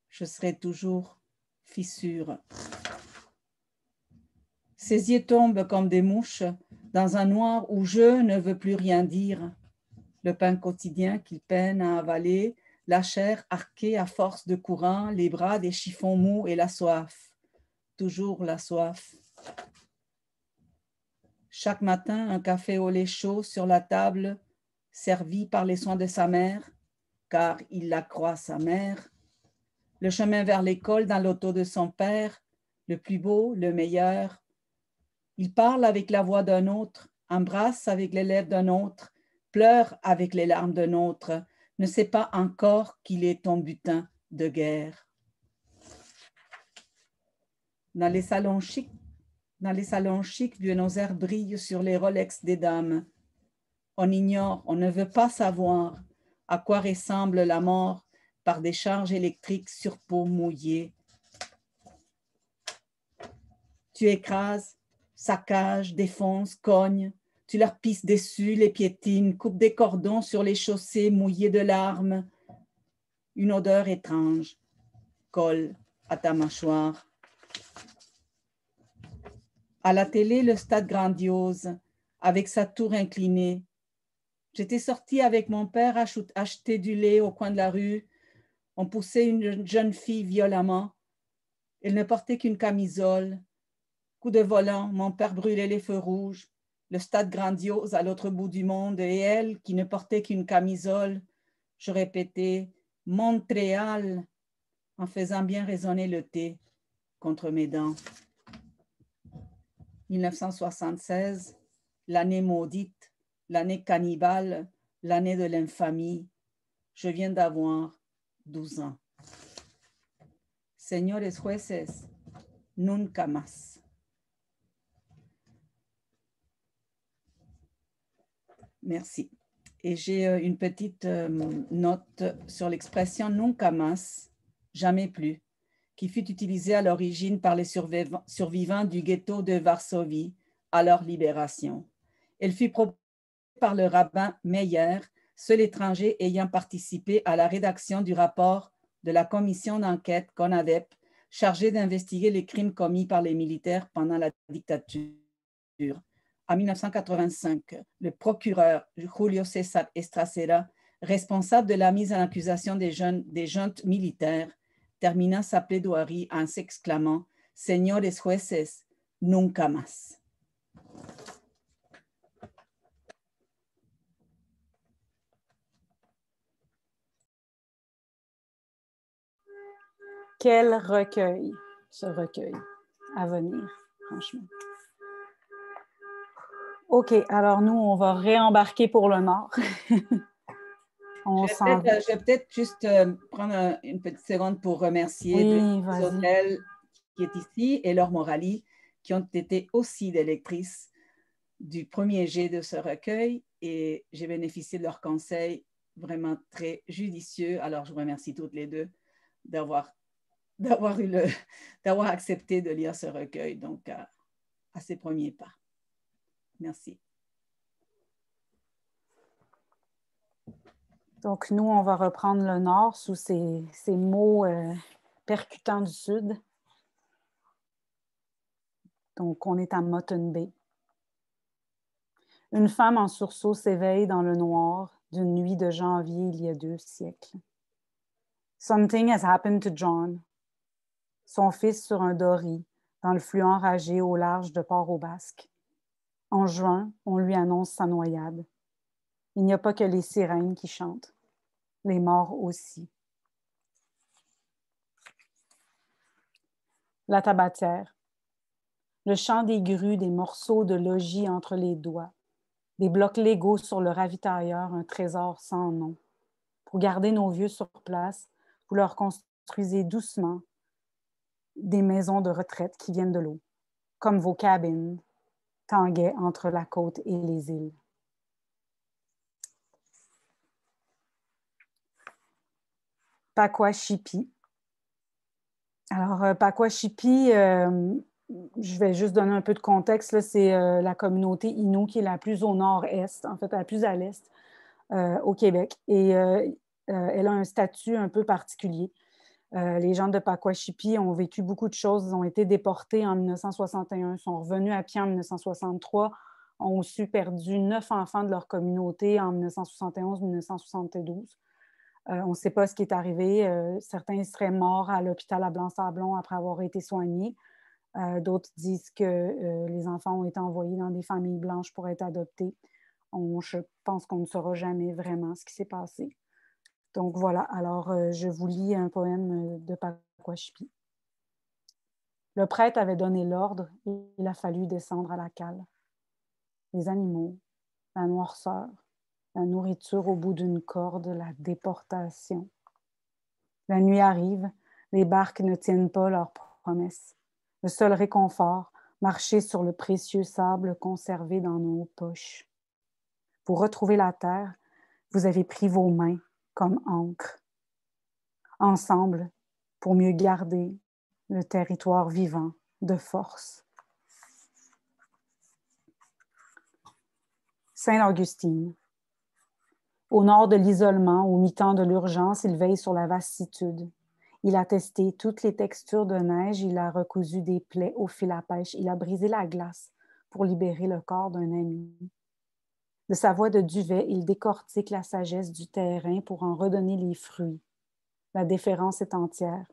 Je serai toujours fissure. Ses yeux tombent comme des mouches dans un noir où je ne veux plus rien dire. Le pain quotidien qu'il peine à avaler, la chair arquée à force de courant, les bras des chiffons mous et la soif. Toujours la soif. Chaque matin, un café au lait chaud sur la table, servi par les soins de sa mère, car il la croit sa mère. Le chemin vers l'école dans l'auto de son père, le plus beau, le meilleur. Il parle avec la voix d'un autre, embrasse avec les lèvres d'un autre, pleure avec les larmes d'un autre, ne sait pas encore qu'il est ton butin de guerre. Dans les salons chics Dans les salons chics, Buenos Aires brille sur les Rolex des dames. On ignore, on ne veut pas savoir à quoi ressemble la mort par des charges électriques sur peau mouillée. Tu écrases, saccages, défonces, cognes. Tu leur pisses dessus, les piétines, coupes des cordons sur les chaussées mouillées de larmes. Une odeur étrange colle à ta mâchoire. À la télé, le stade grandiose, avec sa tour inclinée. J'étais sortie avec mon père acheter du lait au coin de la rue. On poussait une jeune fille violemment. Elle ne portait qu'une camisole. Coup de volant, mon père brûlait les feux rouges. Le stade grandiose à l'autre bout du monde et elle, qui ne portait qu'une camisole. Je répétais « Montréal » en faisant bien résonner le thé contre mes dents. 1976, l'année maudite, l'année cannibale, l'année de l'infamie. Je viens d'avoir 12 ans. Señores jueces, nunca más. Merci. Et j'ai une petite note sur l'expression nunca más, jamais plus, qui fut utilisée à l'origine par les survivants du ghetto de Varsovie à leur libération. Elle fut proposée par le rabbin Meyer, seul étranger ayant participé à la rédaction du rapport de la commission d'enquête CONADEP chargée d'investiguer les crimes commis par les militaires pendant la dictature. En 1985, le procureur Julio César Estracera, responsable de la mise en accusation des juntes militaires, termina sa plaidoirie en s'exclamant « Señores jueces, nunca más ». Quel recueil, ce recueil, à venir, franchement. OK, alors nous, on va réembarquer pour le Nord. Je vais peut-être juste prendre une petite seconde pour remercier les hôtels qui est ici et Laure Morali, qui ont été aussi des lectrices du premier jet de ce recueil et j'ai bénéficié de leurs conseils vraiment très judicieux. Alors, je vous remercie toutes les deux d'avoir accepté de lire ce recueil, donc à ses premiers pas. Merci. Donc, nous, on va reprendre le Nord sous ces mots percutants du Sud. Donc, on est à Motten Bay. Une femme en sursaut s'éveille dans le noir d'une nuit de janvier il y a 2 siècles. Something has happened to John. Son fils sur un dory, dans le flux enragé au large de Port-au-Basque. En juin, on lui annonce sa noyade. Il n'y a pas que les sirènes qui chantent. Les morts aussi. La tabatière. Le chant des grues, des morceaux de logis entre les doigts. Des blocs légaux sur le ravitailleur, un trésor sans nom. Pour garder nos vieux sur place, vous leur construisez doucement des maisons de retraite qui viennent de l'eau, comme vos cabines, tanguaient entre la côte et les îles. Pakwashipi. Alors, Pakwashipi, je vais juste donner un peu de contexte. Là, c'est la communauté Innu qui est la plus au nord-est, en fait, la plus à l'est au Québec. Et elle a un statut un peu particulier. Les gens de Pakwashipi ont vécu beaucoup de choses. Ils ont été déportés en 1961, sont revenus à pied en 1963, ont aussi perdu 9 enfants de leur communauté en 1971-1972. On ne sait pas ce qui est arrivé. Certains seraient morts à l'hôpital à Blanc-Sablon après avoir été soignés. D'autres disent que les enfants ont été envoyés dans des familles blanches pour être adoptés. Je pense qu'on ne saura jamais vraiment ce qui s'est passé. Donc voilà, alors je vous lis un poème de Pakwashipi. Le prêtre avait donné l'ordre et il a fallu descendre à la cale. Les animaux, la noirceur, la nourriture au bout d'une corde, la déportation. La nuit arrive, les barques ne tiennent pas leurs promesses. Le seul réconfort, marcher sur le précieux sable conservé dans nos poches. Pour retrouver la terre, vous avez pris vos mains comme encre. Ensemble, pour mieux garder le territoire vivant de force. Sainte-Augustine. Au nord de l'isolement, au mi-temps de l'urgence, il veille sur la vastitude. Il a testé toutes les textures de neige, il a recousu des plaies au fil à pêche, il a brisé la glace pour libérer le corps d'un ami. De sa voix de duvet, il décortique la sagesse du terrain pour en redonner les fruits. La déférence est entière.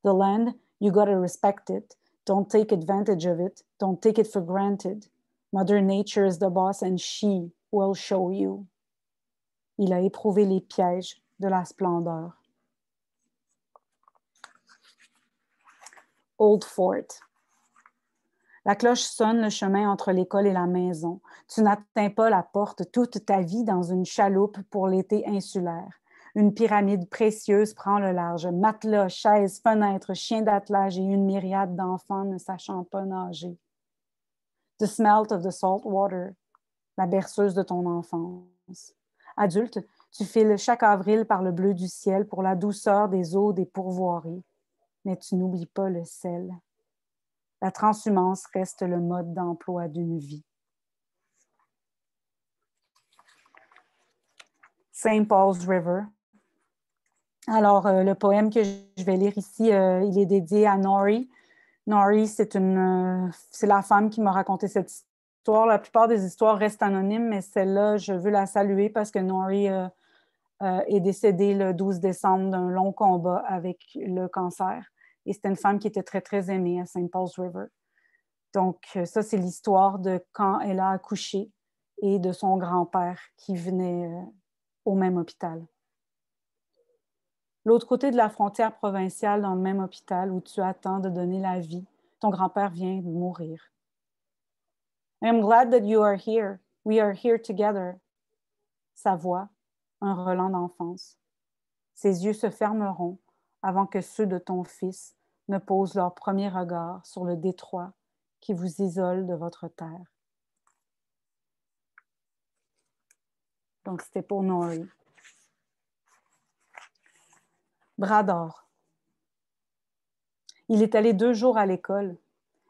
The land, you gotta respect it. Don't take advantage of it. Don't take it for granted. Mother Nature is the boss and she will show you. Il a éprouvé les pièges de la splendeur. Old Fort. La cloche sonne le chemin entre l'école et la maison. Tu n'atteins pas la porte toute ta vie dans une chaloupe pour l'été insulaire. Une pyramide précieuse prend le large. Matelas, chaises, fenêtres, chiens d'attelage et une myriade d'enfants ne sachant pas nager. The smell of the salt water. La berceuse de ton enfance. Adulte, tu files chaque avril par le bleu du ciel pour la douceur des eaux des pourvoiries. Mais tu n'oublies pas le sel. La transhumance reste le mode d'emploi d'une vie. St. Paul's River. Alors, le poème que je vais lire ici, il est dédié à Nori. Nori, c'est la femme qui m'a raconté cette histoire. La plupart des histoires restent anonymes, mais celle-là, je veux la saluer parce que Nori est décédée le 12 décembre d'un long combat avec le cancer. Et c'était une femme qui était très, très aimée à St. Paul's River. Donc, ça, c'est l'histoire de quand elle a accouché et de son grand-père qui venait au même hôpital. L'autre côté de la frontière provinciale, dans le même hôpital où tu attends de donner la vie, ton grand-père vient de mourir. I am glad that you are here. We are here together. Sa voix, un relent d'enfance. Ses yeux se fermeront avant que ceux de ton fils ne posent leur premier regard sur le détroit qui vous isole de votre terre. Donc, c'était pour Nori. Bras d'or. Il est allé 2 jours à l'école,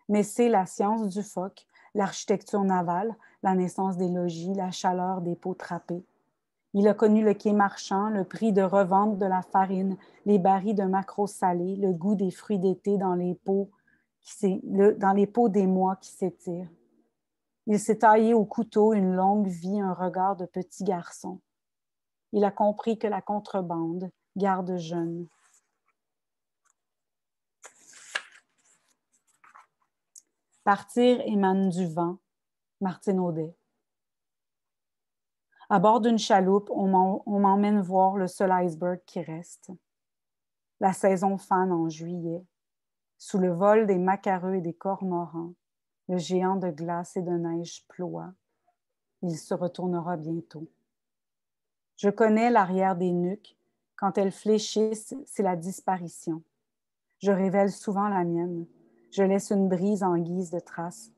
mais c'est la science du phoque, l'architecture navale, la naissance des logis, la chaleur des pots trapés. Il a connu le quai marchand, le prix de revente de la farine, les barils de maquereaux salés, le goût des fruits d'été dans les pots des mois qui s'étirent. Il s'est taillé au couteau une longue vie, un regard de petit garçon. Il a compris que la contrebande garde jeune. Partir émane du vent, Martine Audet. À bord d'une chaloupe, on m'emmène voir le seul iceberg qui reste. La saison fane en juillet. Sous le vol des macareux et des cormorans, le géant de glace et de neige ploie. Il se retournera bientôt. Je connais l'arrière des nuques. Quand elles fléchissent, c'est la disparition. Je révèle souvent la mienne. Je laisse une brise en guise de trace.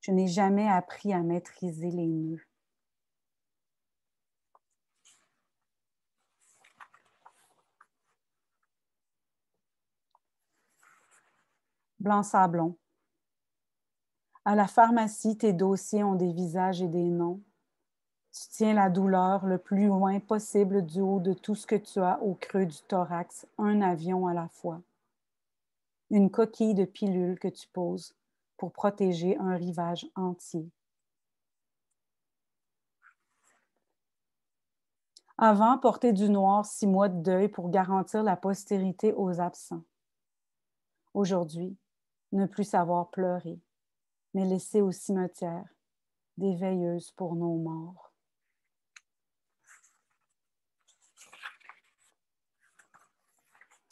Je n'ai jamais appris à maîtriser les nœuds. Blanc-Sablon. À la pharmacie, tes dossiers ont des visages et des noms. Tu tiens la douleur le plus loin possible du haut de tout ce que tu as au creux du thorax, un avion à la fois. Une coquille de pilule que tu poses pour protéger un rivage entier. Avant, porter du noir 6 mois de deuil pour garantir la postérité aux absents. Aujourd'hui, ne plus savoir pleurer, mais laisser au cimetière des veilleuses pour nos morts.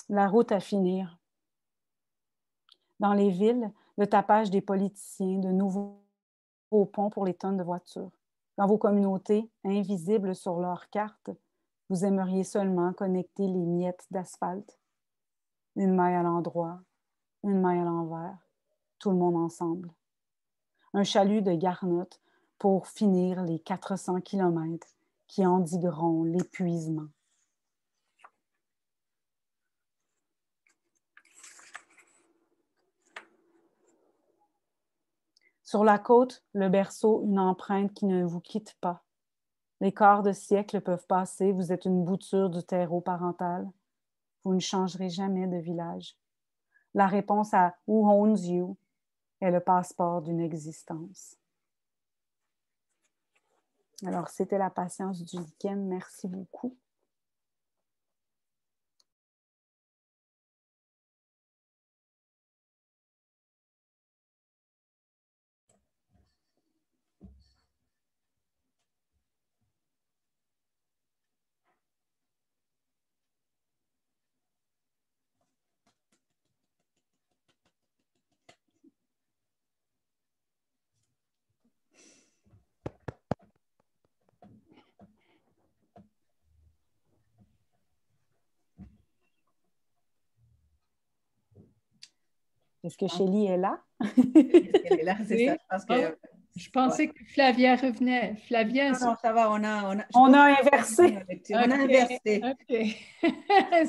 La route à finir. Dans les villes, le tapage des politiciens, de nouveaux ponts pour les tonnes de voitures. Dans vos communautés, invisibles sur leurs cartes, vous aimeriez seulement connecter les miettes d'asphalte. Une maille à l'endroit, une maille à l'envers. tout le monde ensemble. Un chalut de garnottes pour finir les 400 kilomètres qui endigueront l'épuisement. Sur la côte, le berceau, une empreinte qui ne vous quitte pas. Les quarts de siècle peuvent passer, vous êtes une bouture du terreau parental. Vous ne changerez jamais de village. La réponse à « Who owns you » est le passeport d'une existence. Alors, c'était la patience du lichen. Merci beaucoup. Est-ce que Chélie est là? Elle est là, c'est ça. Parce que, je pensais que Flavia revenait. Flavia, non, ça va, on a inversé. On a inversé. OK.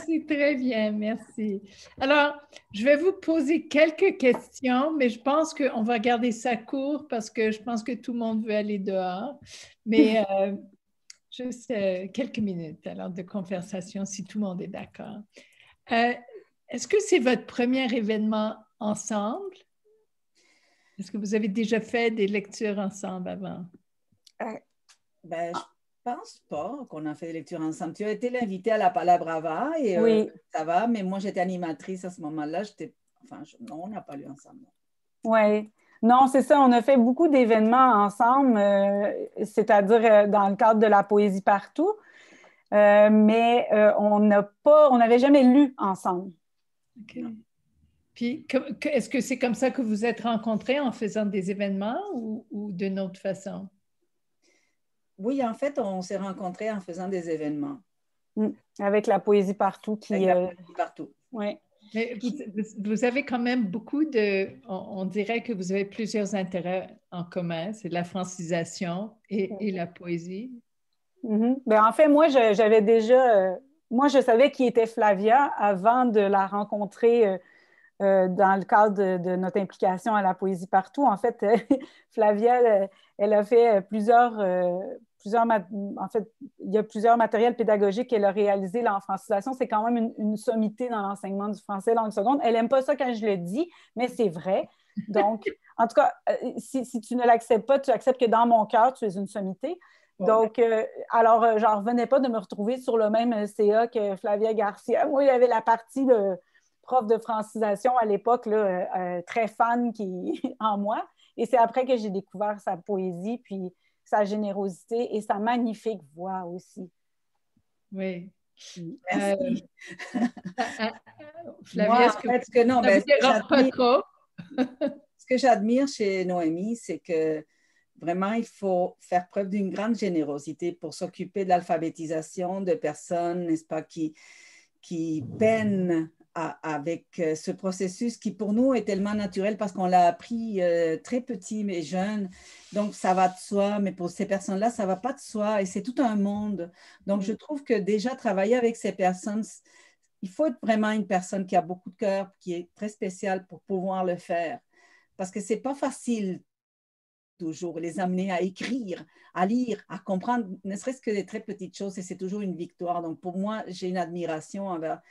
C'est très bien, merci. Alors, je vais vous poser quelques questions, mais je pense qu'on va garder ça court parce que je pense que tout le monde veut aller dehors. Mais juste quelques minutes alors de conversation, si tout le monde est d'accord. Est-ce que c'est votre premier événement ensemble? Est-ce que vous avez déjà fait des lectures ensemble avant? Ben, je pense pas qu'on a fait des lectures ensemble. Tu as été l'invitée à la Palabrava et Oui. Ça va, mais moi j'étais animatrice à ce moment-là. Non, on n'a pas lu ensemble. Oui. Non, c'est ça. On a fait beaucoup d'événements ensemble, c'est-à-dire dans le cadre de la poésie partout, mais on n'avait jamais lu ensemble. OK. Puis, est-ce que c'est comme ça que vous êtes rencontrés en faisant des événements ou d'une autre façon? Oui, en fait, on s'est rencontrés en faisant des événements. Avec la poésie partout. Avec la poésie partout. Oui. Mais vous avez quand même beaucoup on dirait que vous avez plusieurs intérêts en commun. C'est la francisation et la poésie. Ben, en fait, moi, j'avais déjà... moi, je savais qui était Flavia avant de la rencontrer dans le cadre de notre implication à la poésie partout. En fait, Flavia, elle a fait en fait, il y a plusieurs matériels pédagogiques qu'elle a réalisés là, en francisation. C'est quand même une sommité dans l'enseignement du français langue seconde. Elle n'aime pas ça quand je le dis, mais c'est vrai. Donc, en tout cas, si tu ne l'acceptes pas, tu acceptes que dans mon cœur, tu es une sommité. Donc, alors, j'en revenais pas de me retrouver sur le même CA que Flavia Garcia. Moi, il y avait la partie de prof de francisation à l'époque, très fan en moi. Et c'est après que j'ai découvert sa poésie, puis sa générosité et sa magnifique voix aussi. Oui. Merci. Flavia, moi, en fait, ce que j'admire chez Noémie, c'est que vraiment, il faut faire preuve d'une grande générosité pour s'occuper de l'alphabétisation de personnes, n'est-ce pas, qui peinent avec ce processus qui, pour nous, est tellement naturel parce qu'on l'a appris très petit mais jeune. Donc, ça va de soi, mais pour ces personnes-là, ça ne va pas de soi et c'est tout un monde. Donc, je trouve que déjà, travailler avec ces personnes, il faut être vraiment une personne qui a beaucoup de cœur, qui est très spéciale pour pouvoir le faire. Parce que ce n'est pas facile toujours les amener à écrire, à lire, à comprendre, ne serait-ce que des très petites choses, et c'est toujours une victoire. Donc, pour moi, j'ai une admiration envers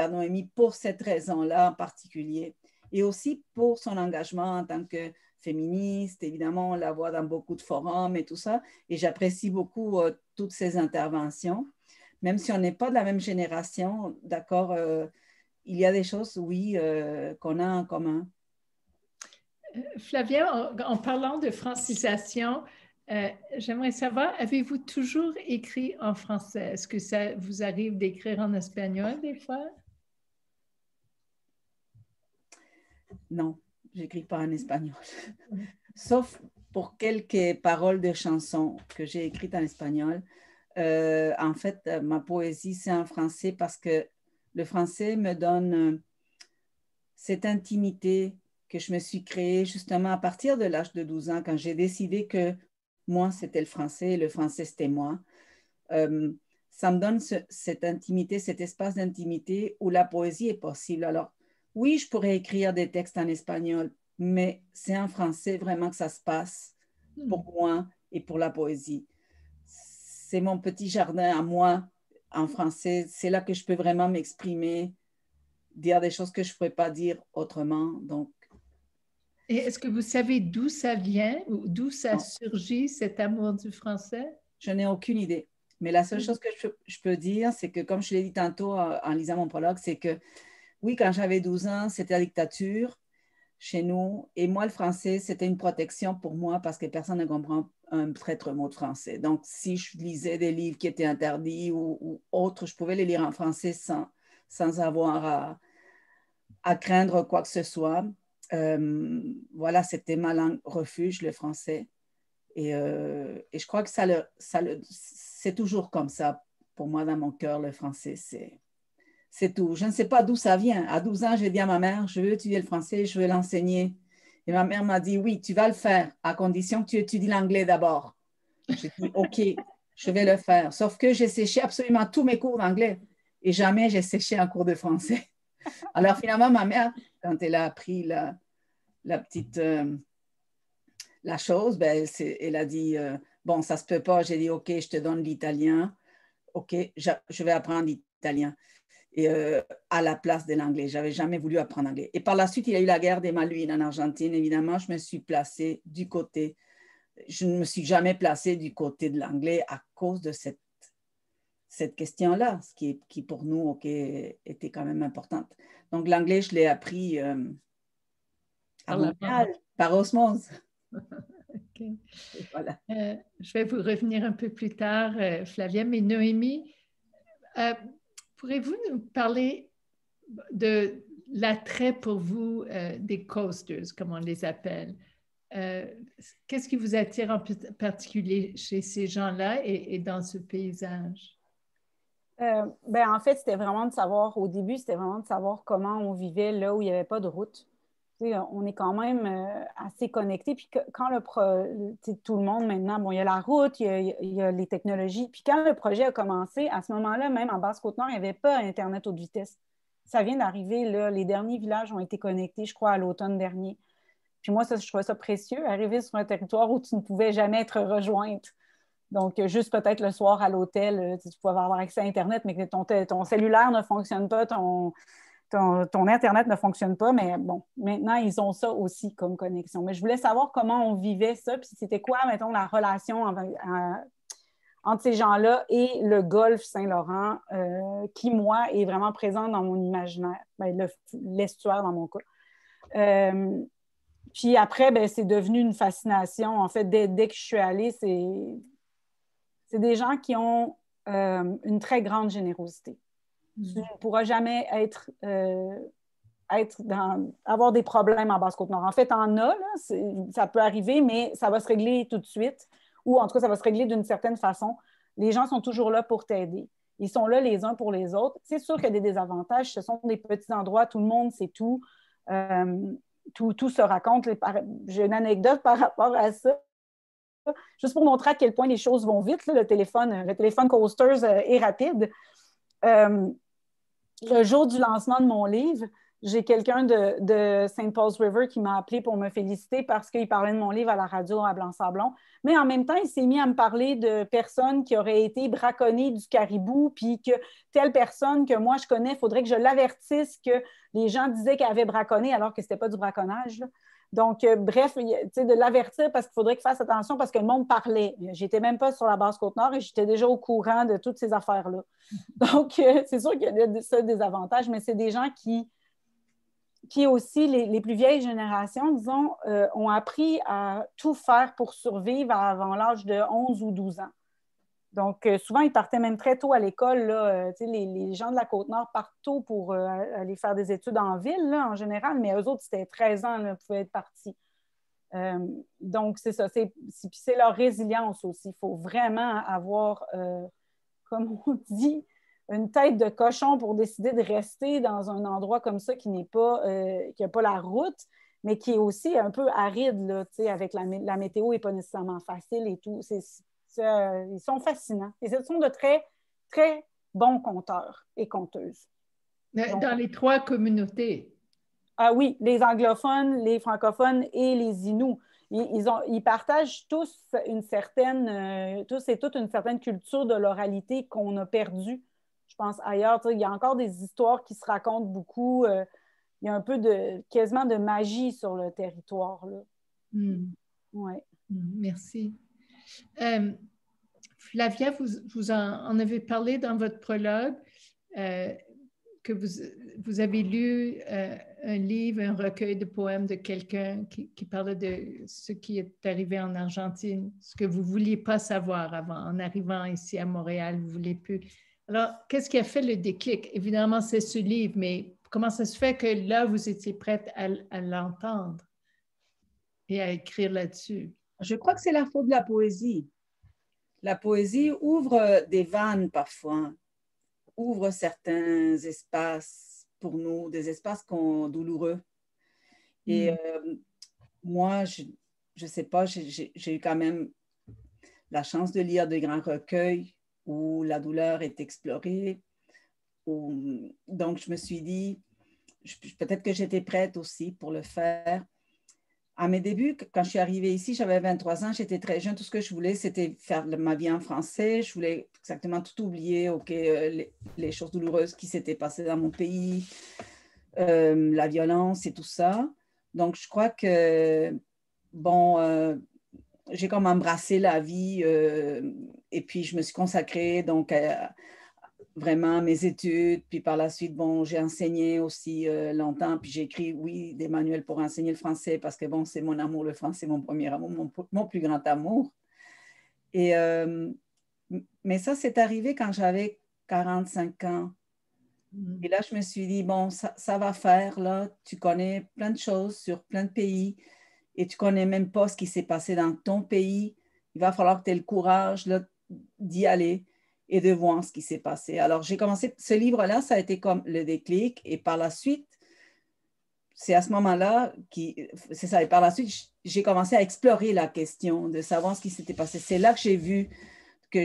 Noémie pour cette raison-là en particulier, et aussi pour son engagement en tant que féministe. Évidemment, on la voit dans beaucoup de forums et tout ça, et j'apprécie beaucoup toutes ses interventions. Même si on n'est pas de la même génération, d'accord, il y a des choses, oui, qu'on a en commun. Flavia, en parlant de francisation, j'aimerais savoir, avez-vous toujours écrit en français? Est-ce que ça vous arrive d'écrire en espagnol des fois? Non, je n'écris pas en espagnol. Sauf pour quelques paroles de chansons que j'ai écrites en espagnol. En fait, ma poésie, c'est en français parce que le français me donne cette intimité que je me suis créée justement à partir de l'âge de 12 ans, quand j'ai décidé que moi, c'était le français, c'était moi. Ça me donne cette intimité, cet espace d'intimité où la poésie est possible. Alors, oui, je pourrais écrire des textes en espagnol, mais c'est en français vraiment que ça se passe pour moi et pour la poésie. C'est mon petit jardin à moi en français. C'est là que je peux vraiment m'exprimer, dire des choses que je ne pourrais pas dire autrement. Donc, Et est-ce que vous savez d'où ça vient ou d'où ça non, surgit, cet amour du français? je n'ai aucune idée. Mais la seule chose que je peux dire, c'est que, comme je l'ai dit tantôt en lisant mon prologue, c'est que oui, quand j'avais 12 ans, c'était la dictature chez nous. Et moi, le français, c'était une protection pour moi parce que personne ne comprend un traître mot de français. Donc, si je lisais des livres qui étaient interdits ou autres, je pouvais les lire en français sans avoir à craindre quoi que ce soit. Voilà, c'était ma langue refuge, le français. Et je crois que c'est toujours comme ça pour moi dans mon cœur, le français. C'est tout. Je ne sais pas d'où ça vient. À 12 ans, j'ai dit à ma mère, je veux étudier le français, je veux l'enseigner. Et ma mère m'a dit, oui, tu vas le faire, à condition que tu étudies l'anglais d'abord. J'ai dit, OK, je vais le faire. Sauf que j'ai séché absolument tous mes cours d'anglais et jamais j'ai séché un cours de français. Alors finalement, ma mère, quand elle a appris la petite... la chose, ben, elle a dit, bon, ça ne se peut pas. J'ai dit, OK, je te donne l'italien. OK, je vais apprendre l'italien. Et à la place de l'anglais. Je n'avais jamais voulu apprendre l'anglais. Et par la suite, il y a eu la guerre des Malvines en Argentine. Évidemment, je me suis placée du côté, je ne me suis jamais placée du côté de l'anglais à cause de cette question-là, ce qui pour nous, OK, était quand même importante. Donc, l'anglais, je l'ai appris à Montréal, par osmose. Okay. Voilà. Je vais vous revenir un peu plus tard, Flavia, mais Noémie, pourrez-vous nous parler de l'attrait pour vous des coasters, comme on les appelle? Qu'est-ce qui vous attire en particulier chez ces gens-là et dans ce paysage? Ben, en fait, c'était vraiment de savoir, au début, c'était vraiment de savoir comment on vivait là où il n'y avait pas de route. Tu sais, on est quand même assez connectés. Puis quand tout le monde maintenant, bon, il y a la route, il y a les technologies. Puis quand le projet a commencé, à ce moment-là, même en Basse-Côte-Nord, il n'y avait pas Internet haute vitesse. Ça vient d'arriver, là. Les derniers villages ont été connectés, je crois, à l'automne dernier. Puis moi, ça, je trouvais ça précieux, arriver sur un territoire où tu ne pouvais jamais être rejointe. Donc, juste peut-être le soir à l'hôtel, tu pouvais avoir accès à Internet, mais que ton cellulaire ne fonctionne pas, ton Internet ne fonctionne pas. Mais bon, maintenant, ils ont ça aussi comme connexion. Mais je voulais savoir comment on vivait ça, puis c'était quoi, mettons, la relation entre ces gens-là et le golfe Saint-Laurent, qui, moi, est vraiment présent dans mon imaginaire. Ben, l'estuaire, dans mon cas. Puis après, ben, c'est devenu une fascination. En fait, dès que je suis allée, c'est des gens qui ont une très grande générosité. Tu ne pourras jamais avoir des problèmes en Basse-Côte-Nord. En fait, en a, là, ça peut arriver, mais ça va se régler tout de suite. Ou en tout cas, ça va se régler d'une certaine façon. Les gens sont toujours là pour t'aider. Ils sont là les uns pour les autres. C'est sûr qu'il y a des désavantages. Ce sont des petits endroits, tout le monde sait tout. Tout se raconte. J'ai une anecdote par rapport à ça. Juste pour montrer à quel point les choses vont vite, là, le téléphone Coasters est rapide. Le jour du lancement de mon livre, j'ai quelqu'un de St. Paul's River qui m'a appelé pour me féliciter parce qu'il parlait de mon livre à la radio à Blanc-Sablon. Mais en même temps, il s'est mis à me parler de personnes qui auraient été braconnées du caribou, puis que telle personne que moi je connais, il faudrait que je l'avertisse que les gens disaient qu'elle avait braconné alors que ce n'était pas du braconnage, là. Donc, bref, de l'avertir parce qu'il faudrait qu'il fasse attention parce que le monde parlait. J'étais même pas sur la Basse-Côte-Nord et j'étais déjà au courant de toutes ces affaires-là. Donc, c'est sûr qu'il y a ça des avantages, mais c'est des gens qui aussi, les plus vieilles générations, disons, ont appris à tout faire pour survivre avant l'âge de 11 ou 12 ans. Donc, souvent, ils partaient même très tôt à l'école. Là, les gens de la Côte-Nord partent tôt pour aller faire des études en ville, là, en général, mais eux autres, c'était 13 ans, là, pouvaient être partis. Donc, c'est ça. C'est leur résilience aussi. Il faut vraiment avoir, comme on dit, une tête de cochon pour décider de rester dans un endroit comme ça qui n'a pas la route, mais qui est aussi un peu aride, là, avec la météo n'est pas nécessairement facile et tout. Ils sont fascinants. Et ce sont de très, très bons conteurs et conteuses. Donc, dans les 3 communautés. Ah oui, les anglophones, les francophones et les Inuits. Ils partagent tous une certaine, tous et toutes une certaine culture de l'oralité qu'on a perdue, je pense, ailleurs. Il y a encore des histoires qui se racontent beaucoup. Il y a un peu quasiment de magie sur le territoire, là. Ouais. Merci. Flavia, vous en avez parlé dans votre prologue, que vous avez lu un livre, un recueil de poèmes de quelqu'un qui parlait de ce qui est arrivé en Argentine, ce que vous ne vouliez pas savoir avant. En arrivant ici à Montréal, vous ne vouliez plus. Alors, qu'est-ce qui a fait le déclic? Évidemment, c'est ce livre, mais comment ça se fait que là, vous étiez prête à l'entendre et à écrire là-dessus? Je crois que c'est la faute de la poésie. La poésie ouvre des vannes parfois, ouvre certains espaces pour nous, des espaces douloureux. Et moi, je ne sais pas, j'ai eu quand même la chance de lire de grands recueils où la douleur est explorée. Donc, je me suis dit, peut-être que j'étais prête aussi pour le faire. À mes débuts, quand je suis arrivée ici, j'avais 23 ans, j'étais très jeune. Tout ce que je voulais, c'était faire ma vie en français. Je voulais exactement tout oublier, les choses douloureuses qui s'étaient passées dans mon pays, la violence et tout ça. Donc, je crois que, j'ai comme embrassé la vie et puis je me suis consacrée donc vraiment à mes études. Puis par la suite, j'ai enseigné aussi longtemps. Puis j'ai écrit, oui, des manuels pour enseigner le français parce que, c'est mon amour, le français, mon premier amour, mon plus grand amour. Et, mais ça, c'est arrivé quand j'avais 45 ans. Et là, je me suis dit, ça va faire, là. Tu connais plein de choses sur plein de pays et tu ne connais même pas ce qui s'est passé dans ton pays. Il va falloir que tu aies le courage là, d'y aller et de voir ce qui s'est passé. Alors, j'ai commencé, ce livre-là, ça a été comme le déclic. Et par la suite, c'est à ce moment-là, c'est ça, et par la suite, j'ai commencé à explorer la question de savoir ce qui s'était passé. C'est là que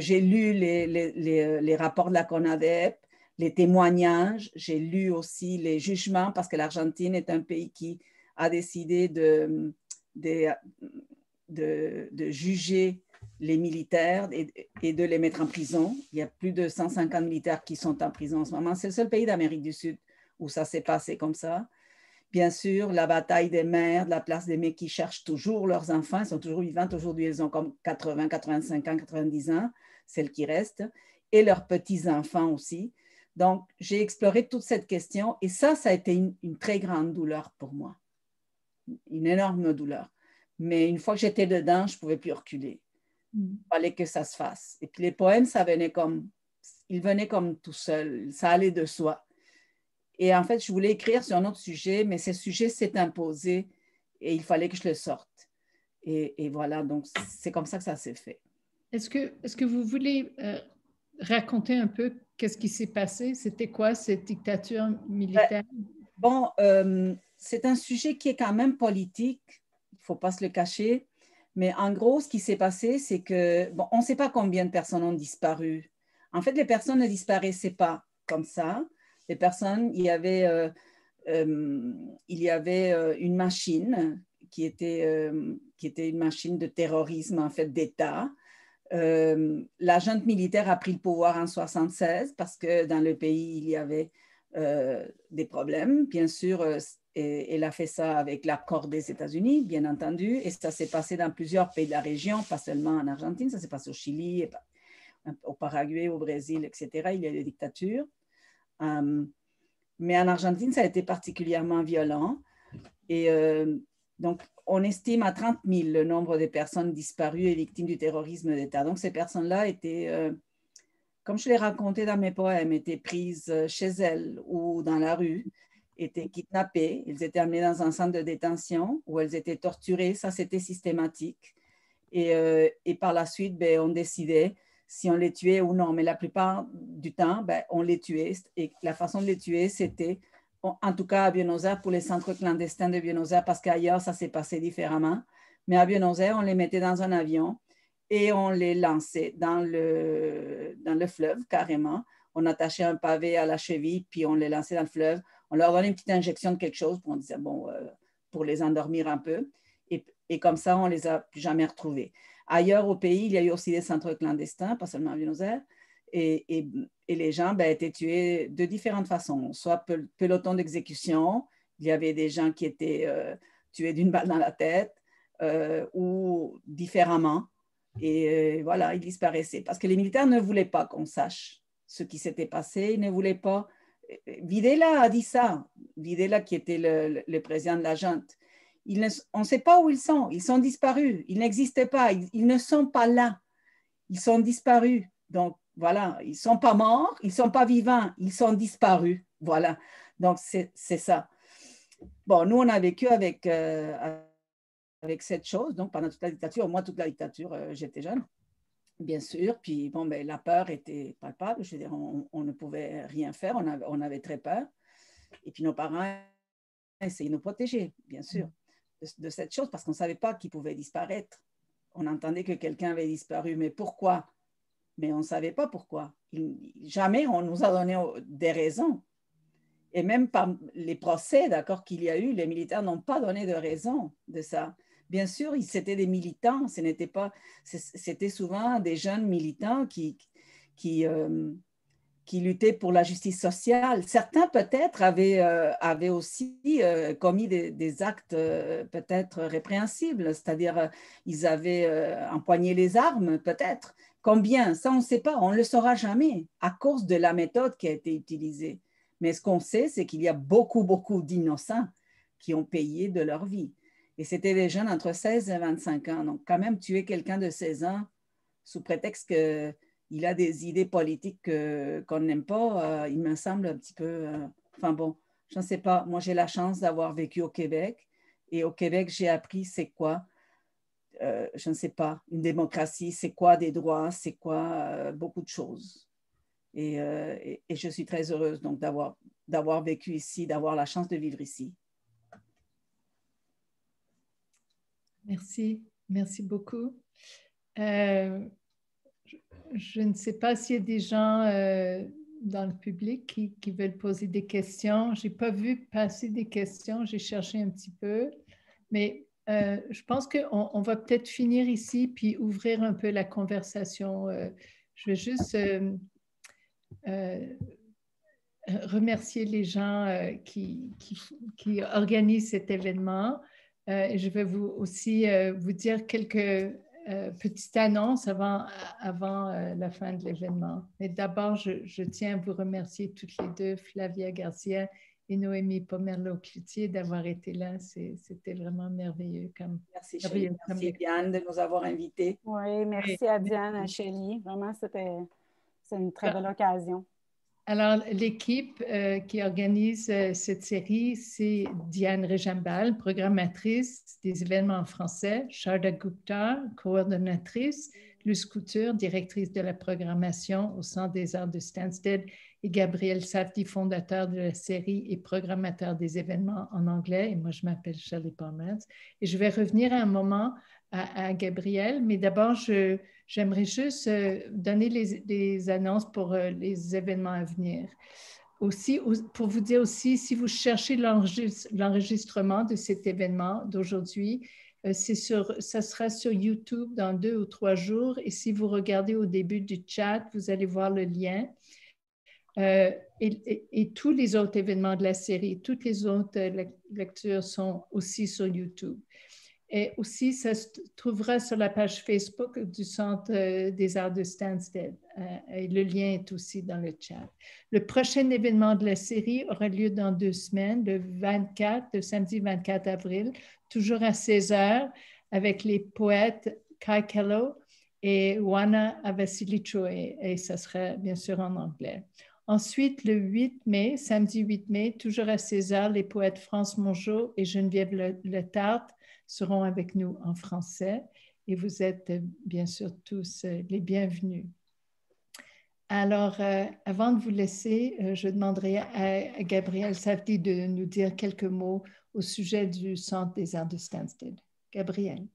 j'ai lu les rapports de la CONADEP, les témoignages, j'ai lu aussi les jugements parce que l'Argentine est un pays qui a décidé de juger les militaires et de les mettre en prison. Il y a plus de 150 militaires qui sont en prison en ce moment. C'est le seul pays d'Amérique du Sud où ça s'est passé comme ça. Bien sûr, la bataille des mères, de la place des mères qui cherchent toujours leurs enfants. Ils sont toujours vivants. Aujourd'hui, ils ont comme 80, 85 ans, 90 ans, celles qui restent, et leurs petits-enfants aussi. Donc, j'ai exploré toute cette question et ça a été une très grande douleur pour moi. Une énorme douleur. Mais une fois que j'étais dedans, je ne pouvais plus reculer. Il fallait que ça se fasse. Et puis les poèmes, ils venaient comme tout seuls. Ça allait de soi. Et en fait, je voulais écrire sur un autre sujet, mais ce sujet s'est imposé et il fallait que je le sorte. Et voilà, donc c'est comme ça que ça s'est fait. Est-ce que vous voulez raconter un peu qu'est-ce qui s'est passé? C'était quoi cette dictature militaire? C'est un sujet qui est quand même politique, il ne faut pas se le cacher, mais en gros, ce qui s'est passé, c'est que, on ne sait pas combien de personnes ont disparu. En fait, les personnes ne disparaissaient pas comme ça. Les personnes, il y avait une machine qui était une machine de terrorisme, en fait, d'État. La junte militaire a pris le pouvoir en 1976 parce que dans le pays, il y avait des problèmes. Bien sûr, elle a fait ça avec l'accord des États-Unis, bien entendu, et ça s'est passé dans plusieurs pays de la région, pas seulement en Argentine, ça s'est passé au Chili, au Paraguay, au Brésil, etc. Il y a des dictatures. Mais en Argentine, ça a été particulièrement violent. Et donc, on estime à 30 000 le nombre de personnes disparues et victimes du terrorisme d'État. Donc, ces personnes-là étaient, comme je l'ai raconté dans mes poèmes, étaient prises chez elles ou dans la rue, étaient kidnappées. Elles étaient amenées dans un centre de détention où elles étaient torturées. Ça, c'était systématique. Et par la suite, on décidait si on les tuait ou non. Mais la plupart du temps, on les tuait. Et la façon de les tuer, c'était en tout cas à Buenos Aires, pour les centres clandestins de Buenos Aires, parce qu'ailleurs, ça s'est passé différemment. Mais à Buenos Aires, on les mettait dans un avion et on les lançait dans le fleuve, carrément. On attachait un pavé à la cheville, puis on les lançait dans le fleuve. On leur donnait une petite injection de quelque chose, pour, on disait, bon, pour les endormir un peu. Et comme ça, on ne les a plus jamais retrouvés. Ailleurs au pays, il y a eu aussi des centres clandestins, pas seulement à Buenos Aires. Et les gens étaient tués de différentes façons, soit peloton d'exécution, il y avait des gens qui étaient tués d'une balle dans la tête, ou différemment. Et voilà, ils disparaissaient. Parce que les militaires ne voulaient pas qu'on sache ce qui s'était passé, ils ne voulaient pas. Videla a dit ça, Videla qui était le président de la junte. On ne sait pas où ils sont disparus, ils n'existaient pas, ils ne sont pas là, ils sont disparus. Donc, voilà, ils ne sont pas morts, ils ne sont pas vivants, ils sont disparus. Voilà, donc c'est ça. Bon, nous, on a vécu avec cette chose, donc pendant toute la dictature, moi, toute la dictature, j'étais jeune, bien sûr, puis bon, la peur était palpable, je veux dire, on ne pouvait rien faire, on avait très peur, et puis nos parents essayaient de nous protéger, bien sûr, de cette chose, parce qu'on ne savait pas qui pouvait disparaître. On entendait que quelqu'un avait disparu, mais pourquoi? Mais on ne savait pas pourquoi. Jamais on nous a donné des raisons. Et même par les procès, d'accord, qu'il y a eu, les militaires n'ont pas donné de raison de ça. Bien sûr, c'était des militants, c'était souvent des jeunes militants qui luttaient pour la justice sociale. Certains peut-être avaient aussi commis des actes peut-être répréhensibles, c'est-à-dire ils avaient empoigné les armes peut-être. Combien? Ça, on ne sait pas, on ne le saura jamais à cause de la méthode qui a été utilisée. Mais ce qu'on sait, c'est qu'il y a beaucoup, beaucoup d'innocents qui ont payé de leur vie. Et c'était des jeunes entre 16 et 25 ans. Donc, quand même, tuer quelqu'un de 16 ans sous prétexte qu'il a des idées politiques qu'on n'aime pas, il me semble un petit peu... enfin bon, je ne sais pas. Moi, j'ai la chance d'avoir vécu au Québec. Et au Québec, j'ai appris c'est quoi, je ne sais pas, une démocratie, c'est quoi des droits, c'est quoi beaucoup de choses. Et je suis très heureuse donc d'avoir vécu ici, d'avoir la chance de vivre ici. Merci, merci beaucoup. Je ne sais pas s'il y a des gens dans le public qui veulent poser des questions. Je n'ai pas vu passer des questions, j'ai cherché un petit peu, mais je pense qu'on va peut-être finir ici puis ouvrir un peu la conversation. Je vais juste remercier les gens qui organisent cet événement. Je vais aussi vous dire quelques petites annonces avant la fin de l'événement. Mais d'abord, je tiens à vous remercier toutes les deux, Flavia Garcia et Noémie Pomerleau-Cloutier, d'avoir été là. C'était vraiment merveilleux. Merci, Shelley. Merci, Diane, de nous avoir invités. Oui, merci à Diane, à Shelley. Vraiment, c'est une très belle occasion. Alors, l'équipe qui organise cette série, c'est Diane Rejambal, programmatrice des événements en français, Sharda Gupta, coordonnatrice, Luce Couture, directrice de la programmation au Centre des arts de Stansted, et Gabriel Safdie, fondateur de la série et programmateur des événements en anglais. Et moi, je m'appelle Shelley Palmer. Et je vais revenir un moment à Gabriel, mais d'abord, j'aimerais juste donner les annonces pour les événements à venir. Aussi, pour vous dire aussi, si vous cherchez l'enregistrement de cet événement d'aujourd'hui, ça sera sur YouTube dans 2 ou 3 jours. Et si vous regardez au début du chat, vous allez voir le lien. Et tous les autres événements de la série, toutes les autres lectures sont aussi sur YouTube. Et aussi, ça se trouvera sur la page Facebook du Centre des arts de Stansted. Et le lien est aussi dans le chat. Le prochain événement de la série aura lieu dans 2 semaines, le samedi 24 avril, toujours à 16 h, avec les poètes Kai Kello et Wana Avasilichoe. Et ça sera bien sûr en anglais. Ensuite, le 8 mai, samedi 8 mai, toujours à 16 h, les poètes France Mongeau et Geneviève Le Tarte seront avec nous en français et vous êtes bien sûr tous les bienvenus. Alors, avant de vous laisser, je demanderai à Gabriel Savdy de nous dire quelques mots au sujet du Centre des Arts de Stansted. Gabriel.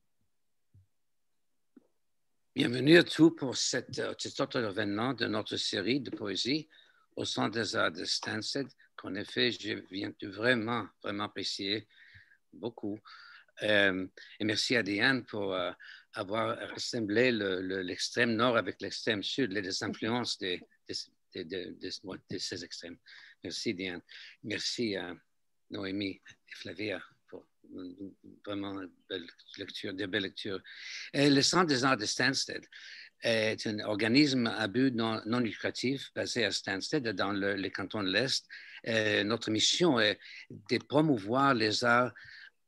Bienvenue à tous pour cet autre événement de notre série de poésie au Centre des Arts de Stansted, qu'en effet, je viens de vraiment apprécier beaucoup. Et merci à Diane pour avoir rassemblé l'extrême nord avec l'extrême sud, les influences de ces extrêmes. Merci Diane. Merci à Noémie et Flavia pour vraiment des belles lectures. Et le Centre des Arts de Stansted est un organisme à but non lucratif basé à Stansted, dans les cantons de l'Est. Notre mission est de promouvoir les arts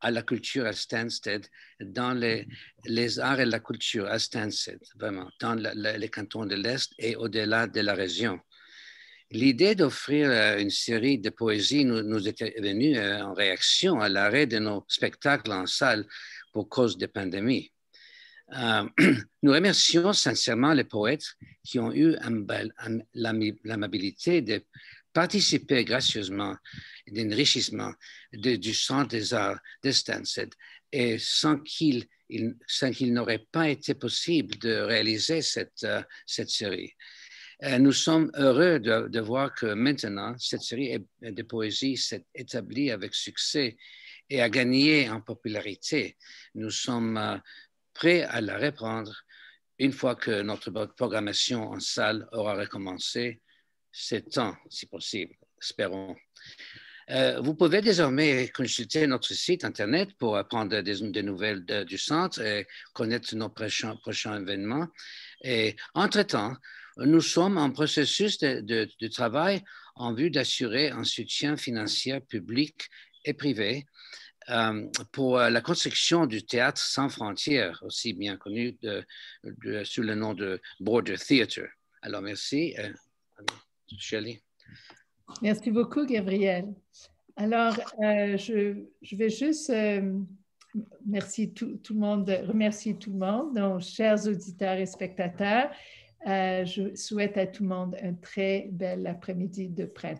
à la culture à Stansted, dans les arts et la culture à Stansted, vraiment, dans les cantons de l'Est et au-delà de la région. L'idée d'offrir une série de poésie nous était venue en réaction à l'arrêt de nos spectacles en salle pour cause de pandémie. Nous remercions sincèrement les poètes qui ont eu l'amabilité de participer gracieusement à l'enrichissement du Centre des Arts de Stansted, et sans qu'il n'aurait pas été possible de réaliser cette série. Nous sommes heureux de voir que maintenant, cette série de poésie s'est établie avec succès et a gagné en popularité. Nous sommes prêts à la reprendre une fois que notre programmation en salle aura recommencé. C'est temps, si possible, espérons. Vous pouvez désormais consulter notre site Internet pour apprendre des nouvelles du centre et connaître nos prochains événements. Et entre-temps, nous sommes en processus de travail en vue d'assurer un soutien financier public et privé pour la construction du Théâtre sans frontières, aussi bien connu sous le nom de Border Theatre. Alors, merci. Shirley. Merci beaucoup, Gabriel. Alors, je vais juste remercier tout le monde, donc, chers auditeurs et spectateurs. Je souhaite à tout le monde un très bel après-midi de printemps.